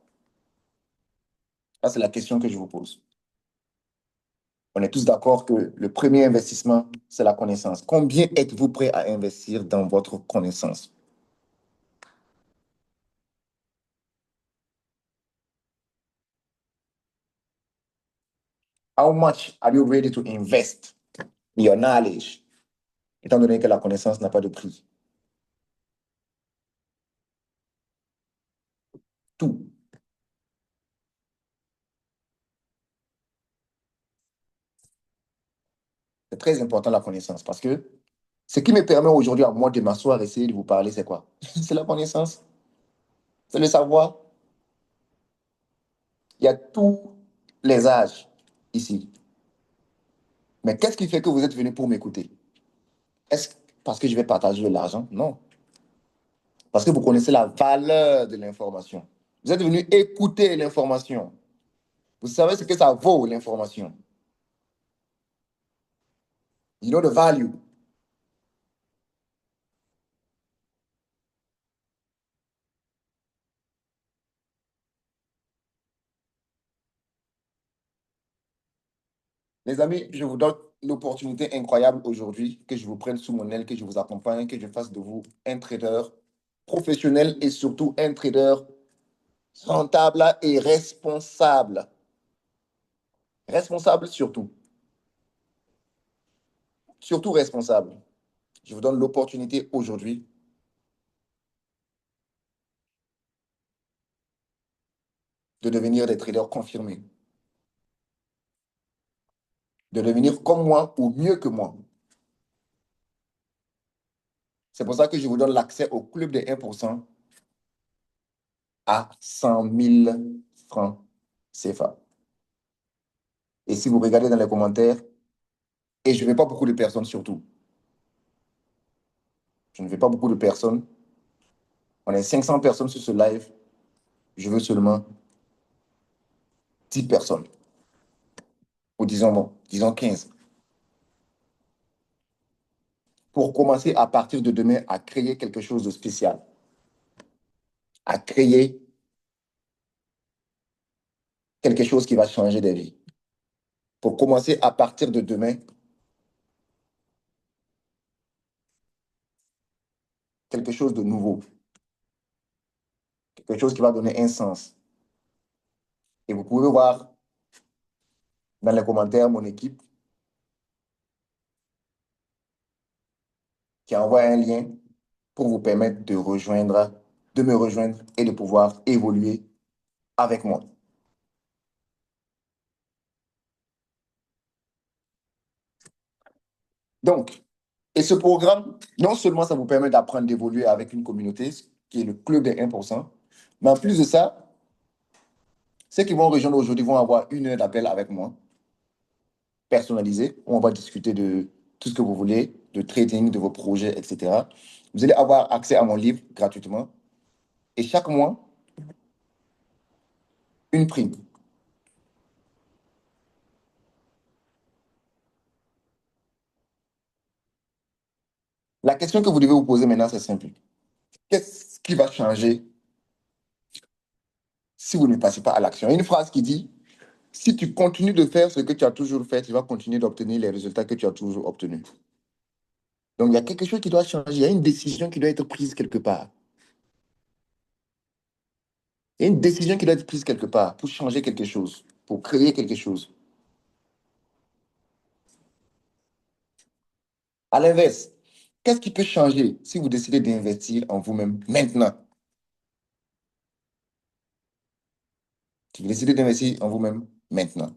[SPEAKER 1] Ça, c'est la question que je vous pose. On est tous d'accord que le premier investissement, c'est la connaissance. Combien êtes-vous prêt à investir dans votre connaissance? How much are you ready to invest in your knowledge? Étant donné que la connaissance n'a pas de prix. Tout. C'est très important la connaissance parce que ce qui me permet aujourd'hui à moi de m'asseoir et essayer de vous parler, c'est quoi? C'est la connaissance, c'est le savoir. Il y a tous les âges ici. Mais qu'est-ce qui fait que vous êtes venu pour m'écouter? parce que je vais partager de l'argent. Non. Parce que vous connaissez la valeur de l'information. Vous êtes venu écouter l'information. Vous savez ce que ça vaut, l'information. You know the value. Les amis, je vous donne l'opportunité incroyable aujourd'hui que je vous prenne sous mon aile, que je vous accompagne, que je fasse de vous un trader professionnel et surtout un trader rentable et responsable. Responsable surtout. Surtout responsable. Je vous donne l'opportunité aujourd'hui de devenir des traders confirmés, de devenir comme moi ou mieux que moi. C'est pour ça que je vous donne l'accès au club des 1% à 100 000 francs CFA. Et si vous regardez dans les commentaires, et je ne veux pas beaucoup de personnes surtout, je ne veux pas beaucoup de personnes, on est 500 personnes sur ce live, je veux seulement 10 personnes, ou disons, bon, disons 15, pour commencer à partir de demain à créer quelque chose de spécial, à créer quelque chose qui va changer des vies. Pour commencer à partir de demain, quelque chose de nouveau, quelque chose qui va donner un sens. Et vous pouvez voir dans les commentaires mon équipe qui envoie un lien pour vous permettre de me rejoindre et de pouvoir évoluer avec moi. Donc, et ce programme, non seulement ça vous permet d'apprendre d'évoluer avec une communauté, qui est le club des 1%, mais en plus de ça, ceux qui vont rejoindre aujourd'hui vont avoir 1 heure d'appel avec moi, personnalisé, où on va discuter de tout ce que vous voulez, de trading, de vos projets, etc. Vous allez avoir accès à mon livre gratuitement. Et chaque mois, une prime. La question que vous devez vous poser maintenant, c'est simple. Qu'est-ce qui va changer si vous ne passez pas à l'action? Il y a une phrase qui dit, si tu continues de faire ce que tu as toujours fait, tu vas continuer d'obtenir les résultats que tu as toujours obtenus. Donc, il y a quelque chose qui doit changer. Il y a une décision qui doit être prise quelque part. Il y a une décision qui doit être prise quelque part pour changer quelque chose, pour créer quelque chose. À l'inverse, qu'est-ce qui peut changer si vous décidez d'investir en vous-même maintenant? Si vous décidez d'investir en vous-même maintenant.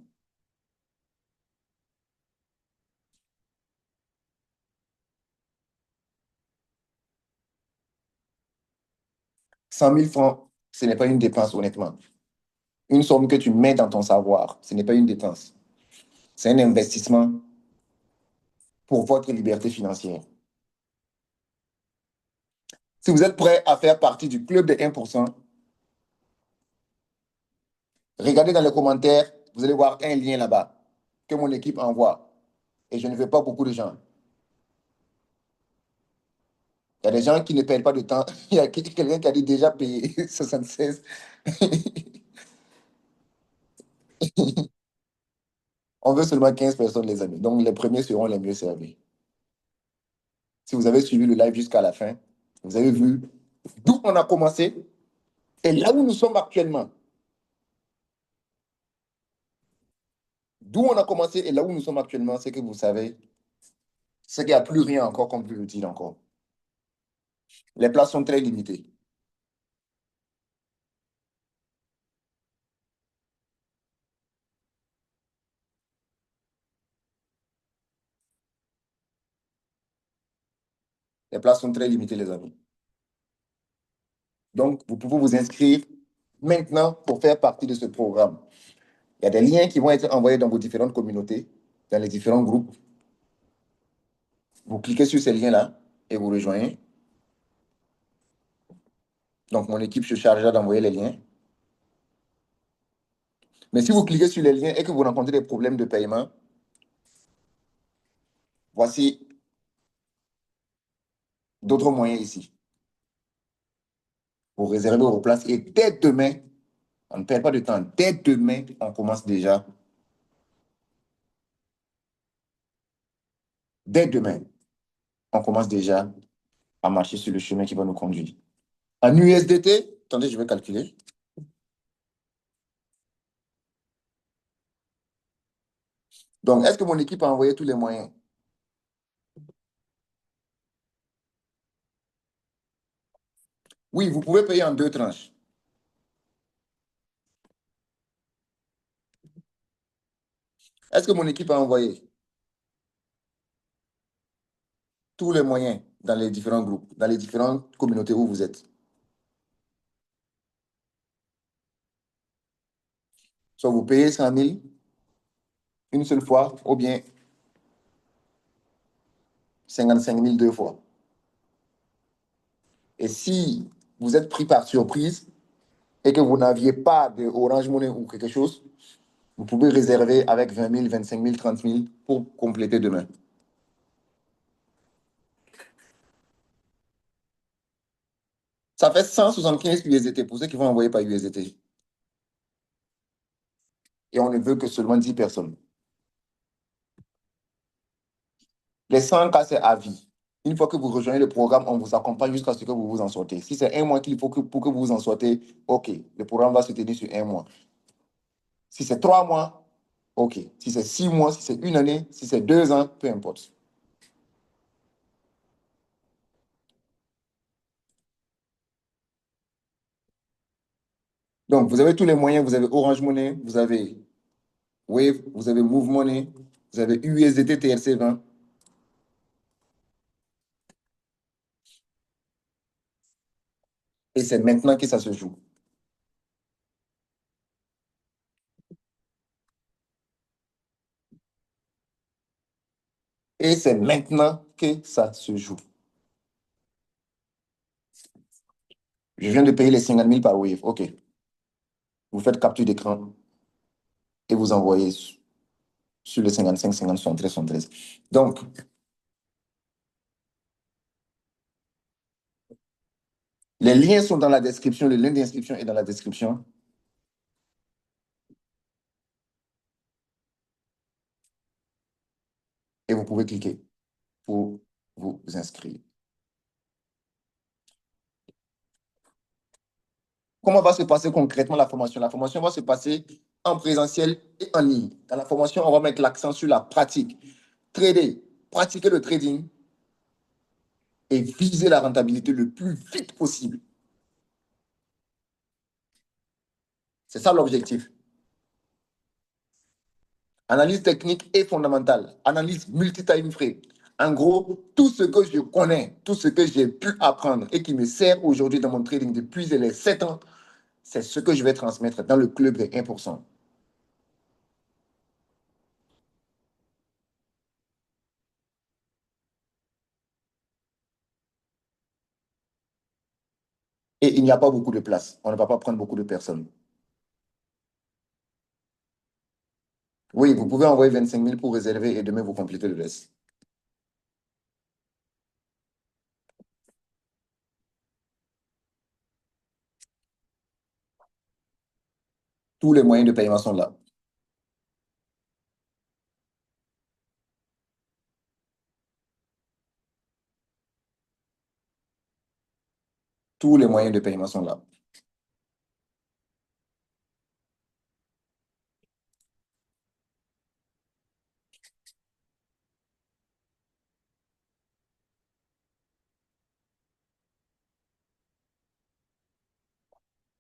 [SPEAKER 1] 100 000 francs, ce n'est pas une dépense, honnêtement. Une somme que tu mets dans ton savoir, ce n'est pas une dépense. C'est un investissement pour votre liberté financière. Si vous êtes prêt à faire partie du club des 1%, regardez dans les commentaires, vous allez voir un lien là-bas que mon équipe envoie. Et je ne veux pas beaucoup de gens. Il y a des gens qui ne perdent pas de temps. Il y a quelqu'un qui a dit déjà payé 76. On veut seulement 15 personnes, les amis. Donc, les premiers seront les mieux servis. Si vous avez suivi le live jusqu'à la fin, vous avez vu d'où on a commencé et là où nous sommes actuellement. D'où on a commencé et là où nous sommes actuellement, c'est que vous savez, c'est qu'il n'y a plus rien encore qu'on peut le dire encore. Les places sont très limitées. Les places sont très limitées, les amis. Donc, vous pouvez vous inscrire maintenant pour faire partie de ce programme. Il y a des liens qui vont être envoyés dans vos différentes communautés, dans les différents groupes. Vous cliquez sur ces liens-là et vous rejoignez. Donc, mon équipe se chargera d'envoyer les liens. Mais si vous cliquez sur les liens et que vous rencontrez des problèmes de paiement, voici d'autres moyens ici pour réserver vos places. Et dès demain, on ne perd pas de temps. Dès demain, on commence déjà. Dès demain, on commence déjà à marcher sur le chemin qui va nous conduire. En USDT, attendez, je vais calculer. Donc, est-ce que mon équipe a envoyé tous les moyens? Oui, vous pouvez payer en deux tranches. Est-ce que mon équipe a envoyé tous les moyens dans les différents groupes, dans les différentes communautés où vous êtes? Soit vous payez 100 000 une seule fois, ou bien 55 000 deux fois. Et si vous êtes pris par surprise et que vous n'aviez pas de Orange Money ou quelque chose, vous pouvez réserver avec 20 000, 25 000, 30 000 pour compléter demain. Ça fait 175 USDT pour ceux qui vont envoyer par USDT. Et on ne veut que seulement 10 personnes. Les 100 cas, c'est à vie. Une fois que vous rejoignez le programme, on vous accompagne jusqu'à ce que vous vous en sortez. Si c'est un mois qu'il faut pour que vous vous en sortez, OK, le programme va se tenir sur un mois. Si c'est 3 mois, OK. Si c'est 6 mois, si c'est une année, si c'est 2 ans, peu importe. Donc, vous avez tous les moyens. Vous avez Orange Money, vous avez Wave, vous avez Move Money, vous avez USDT TRC20. Et c'est maintenant que ça se joue. Et c'est maintenant que ça se joue. Je viens de payer les 50 000 par Wave. OK. Vous faites capture d'écran et vous envoyez sur les 55, 50, 73, 73. Donc, les liens sont dans la description. Le lien d'inscription est dans la description. Et vous pouvez cliquer pour vous inscrire. Comment va se passer concrètement la formation? La formation va se passer en présentiel et en ligne. Dans la formation, on va mettre l'accent sur la pratique. Trader, pratiquer le trading et viser la rentabilité le plus vite possible. C'est ça l'objectif. Analyse technique et fondamentale. Analyse multi-time frame. En gros, tout ce que je connais, tout ce que j'ai pu apprendre et qui me sert aujourd'hui dans mon trading depuis les 7 ans, c'est ce que je vais transmettre dans le club des 1%. Et il n'y a pas beaucoup de place. On ne va pas prendre beaucoup de personnes. Oui, vous pouvez envoyer 25 000 pour réserver et demain vous complétez le reste. Tous les moyens de paiement sont là. Tous les moyens de paiement sont là.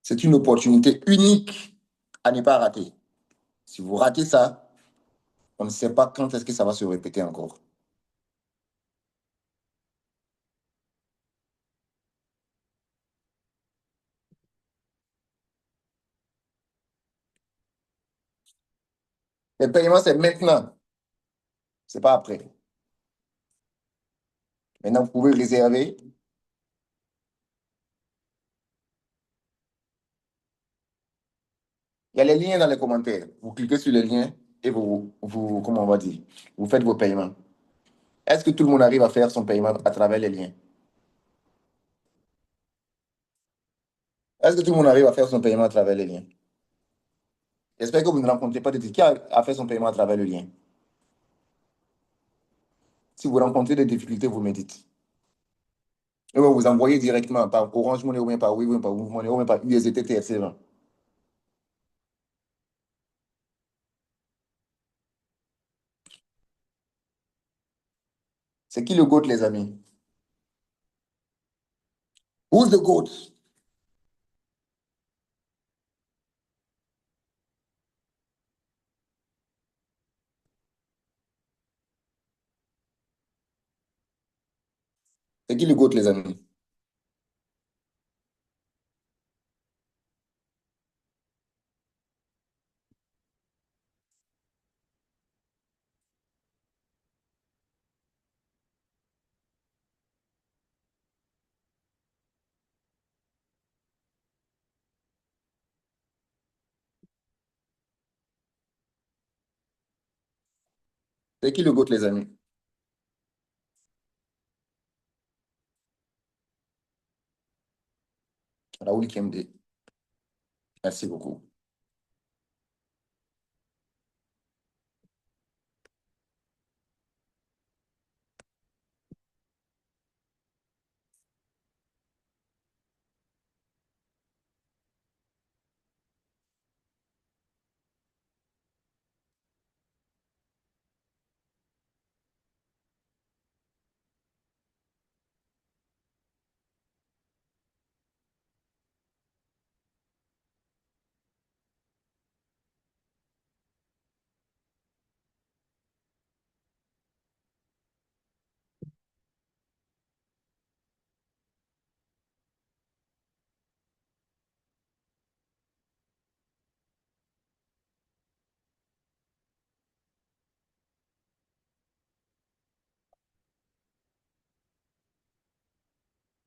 [SPEAKER 1] C'est une opportunité unique à ne pas rater. Si vous ratez ça, on ne sait pas quand est-ce que ça va se répéter encore. Le paiement, c'est maintenant. C'est pas après. Maintenant, vous pouvez réserver. Il y a les liens dans les commentaires. Vous cliquez sur les liens et comment on va dire, vous faites vos paiements. Est-ce que tout le monde arrive à faire son paiement à travers les liens? Est-ce que tout le monde arrive à faire son paiement à travers les liens? J'espère que vous ne rencontrez pas de qui a fait son paiement à travers le lien. Si vous rencontrez des difficultés, vous me dites. Et vous envoyez directement par Orange Money ou bien par Wave ou bien par Move Money ou bien par USDT, etc. C'est qui le GOAT, les amis? Who's the GOAT? C'est qui le GOAT, les amis? C'est qui le GOAT, les amis? Raoul Kemde. Merci beaucoup.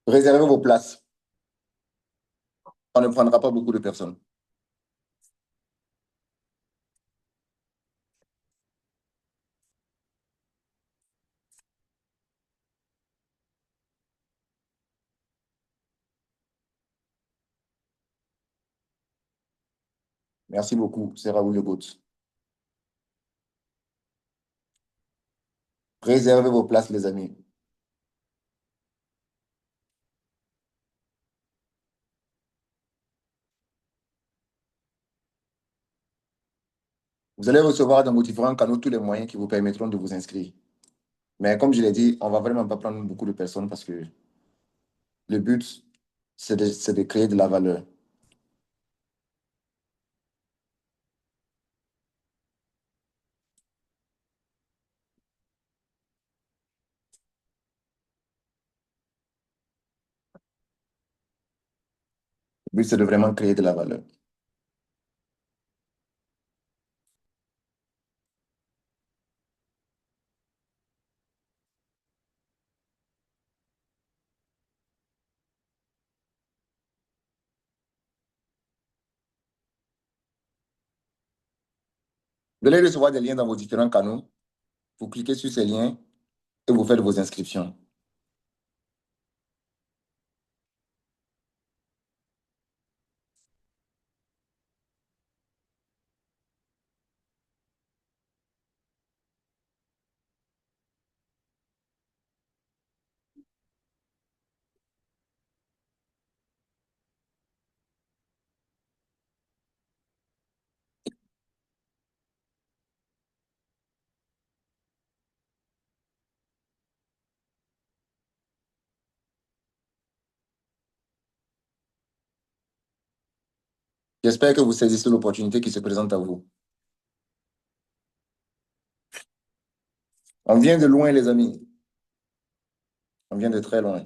[SPEAKER 1] Réservez vos places. On ne prendra pas beaucoup de personnes. Merci beaucoup. C'est Raoul le GOAT. Réservez vos places, les amis. Vous allez recevoir dans vos différents canaux tous les moyens qui vous permettront de vous inscrire. Mais comme je l'ai dit, on ne va vraiment pas prendre beaucoup de personnes parce que le but, c'est de créer de la valeur. Le but, c'est de vraiment créer de la valeur. Vous allez recevoir des liens dans vos différents canaux. Vous cliquez sur ces liens et vous faites vos inscriptions. J'espère que vous saisissez l'opportunité qui se présente à vous. On vient de loin, les amis. On vient de très loin.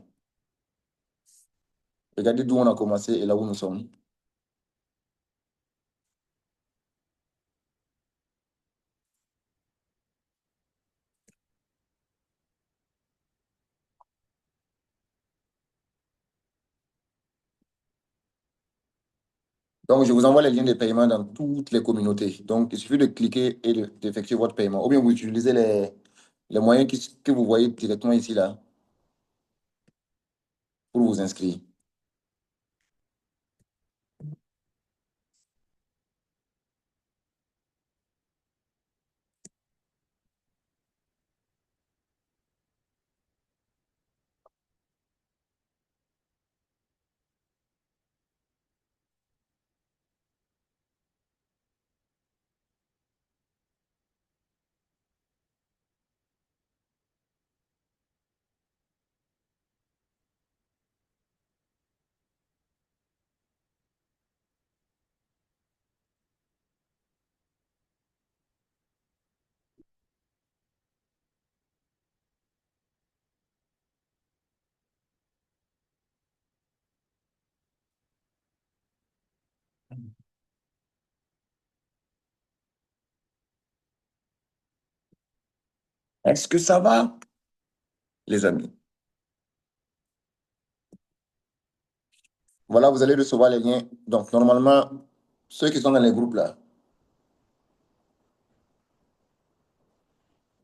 [SPEAKER 1] Regardez d'où on a commencé et là où nous sommes. Donc, je vous envoie les liens de paiement dans toutes les communautés. Donc, il suffit de cliquer et d'effectuer votre paiement. Ou bien vous utilisez les moyens que vous voyez directement ici, là, pour vous inscrire. Est-ce que ça va, les amis? Voilà, vous allez recevoir les liens. Donc, normalement, ceux qui sont dans les groupes, là,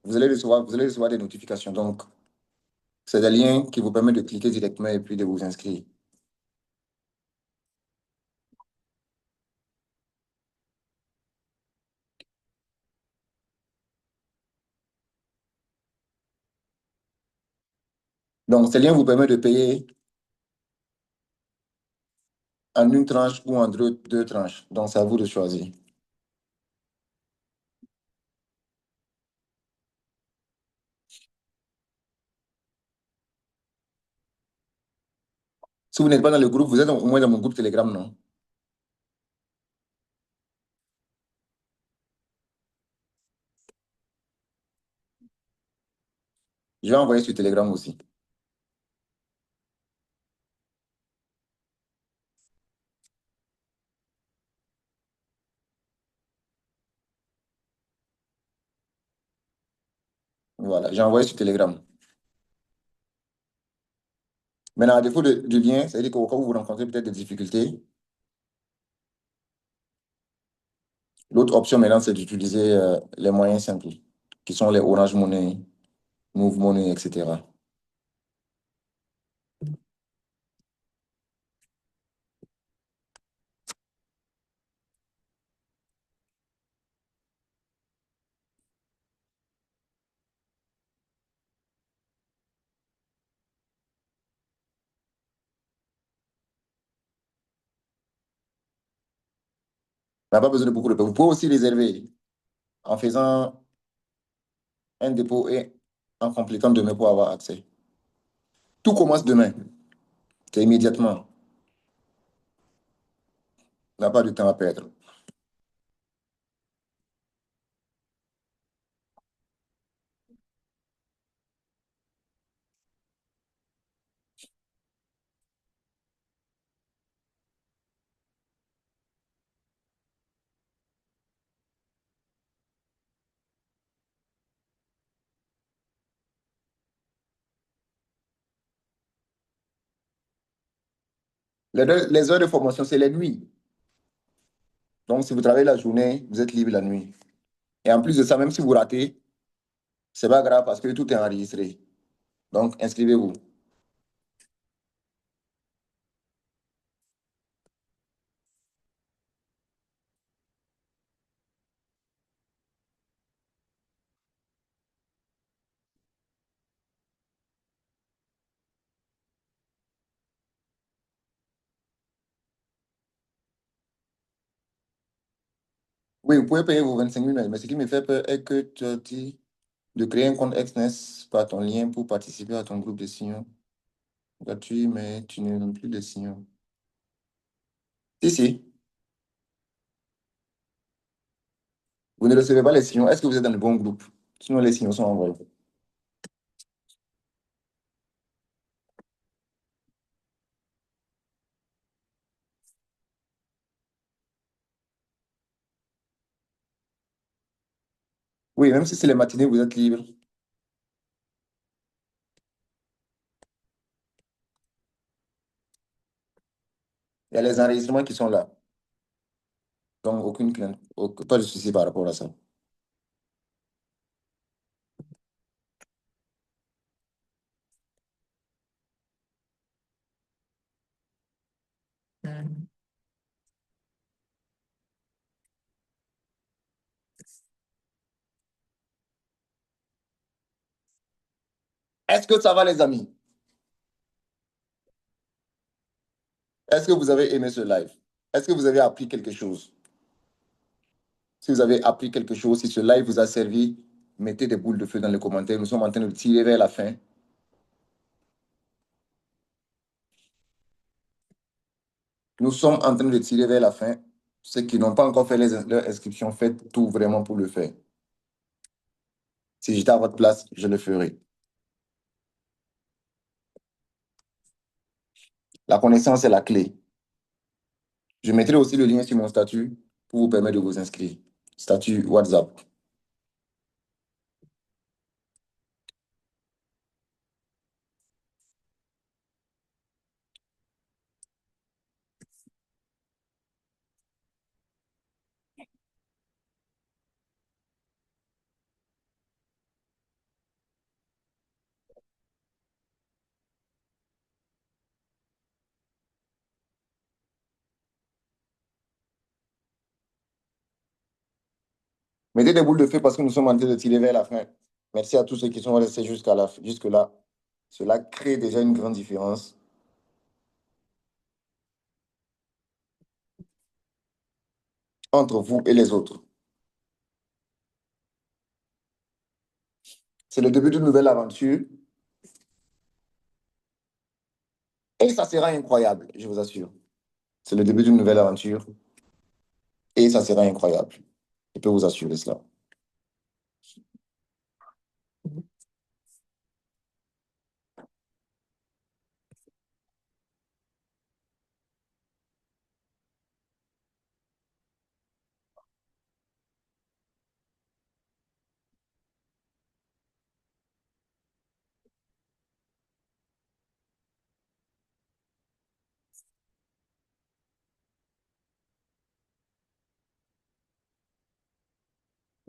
[SPEAKER 1] vous allez recevoir des notifications. Donc, c'est des liens qui vous permettent de cliquer directement et puis de vous inscrire. Donc, ces liens vous permettent de payer en une tranche ou en deux tranches. Donc, c'est à vous de choisir. Si vous n'êtes pas dans le groupe, vous êtes au moins dans mon groupe Telegram, non? Je vais envoyer sur Telegram aussi. Voilà, j'ai envoyé sur Telegram. Maintenant, à défaut du lien, c'est-à-dire qu'au cas où vous rencontrez peut-être des difficultés, l'autre option maintenant, c'est d'utiliser les moyens simples, qui sont les Orange Money, Move Money, etc. On n'a pas besoin de beaucoup de papiers. Vous pouvez aussi réserver en faisant un dépôt et en complétant demain pour avoir accès. Tout commence demain. C'est immédiatement. On n'a pas de temps à perdre. Les heures de formation, c'est les nuits. Donc, si vous travaillez la journée, vous êtes libre la nuit. Et en plus de ça, même si vous ratez, c'est pas grave parce que tout est enregistré. Donc, inscrivez-vous. Oui, vous pouvez payer vos 25 000, mais ce qui me fait peur est que tu as dit de créer un compte Exness par ton lien pour participer à ton groupe de signaux gratuit, mais tu n'es même plus de signaux. Si, si, vous ne recevez pas les signaux. Est-ce que vous êtes dans le bon groupe? Sinon, les signaux sont envoyés. Oui, même si c'est les matinées, vous êtes libre. Il y a les enregistrements qui sont là. Donc, aucune crainte, pas de souci par rapport à ça. Est-ce que ça va, les amis? Est-ce que vous avez aimé ce live? Est-ce que vous avez appris quelque chose? Si vous avez appris quelque chose, si ce live vous a servi, mettez des boules de feu dans les commentaires. Nous sommes en train de tirer vers la fin. Nous sommes en train de tirer vers la fin. Ceux qui n'ont pas encore fait leurs inscriptions, faites tout vraiment pour le faire. Si j'étais à votre place, je le ferais. La connaissance est la clé. Je mettrai aussi le lien sur mon statut pour vous permettre de vous inscrire. Statut WhatsApp. Mettez des boules de feu parce que nous sommes en train de tirer vers la fin. Merci à tous ceux qui sont restés jusque-là. Cela crée déjà une grande différence entre vous et les autres. C'est le début d'une nouvelle aventure et ça sera incroyable, je vous assure. C'est le début d'une nouvelle aventure et ça sera incroyable. Je peux vous assurer cela.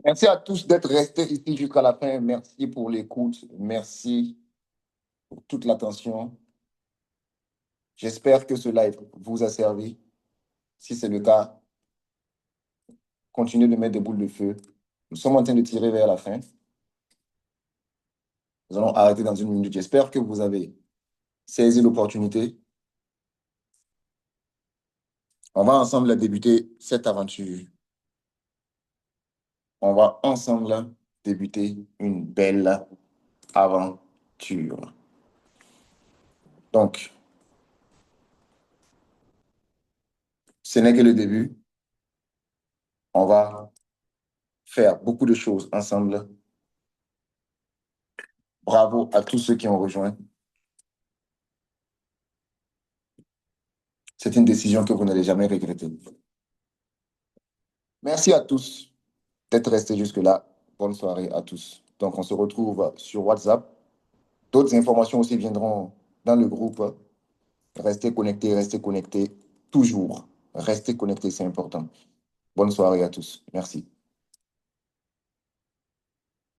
[SPEAKER 1] Merci à tous d'être restés ici jusqu'à la fin. Merci pour l'écoute. Merci pour toute l'attention. J'espère que ce live vous a servi. Si c'est le cas, continuez de mettre des boules de feu. Nous sommes en train de tirer vers la fin. Nous allons arrêter dans une minute. J'espère que vous avez saisi l'opportunité. On va ensemble débuter cette aventure. On va ensemble débuter une belle aventure. Donc, ce n'est que le début. On va faire beaucoup de choses ensemble. Bravo à tous ceux qui ont rejoint. C'est une décision que vous n'allez jamais regretter. Merci à tous d'être restés jusque-là. Bonne soirée à tous. Donc, on se retrouve sur WhatsApp. D'autres informations aussi viendront dans le groupe. Restez connectés toujours. Restez connectés, c'est important. Bonne soirée à tous. Merci.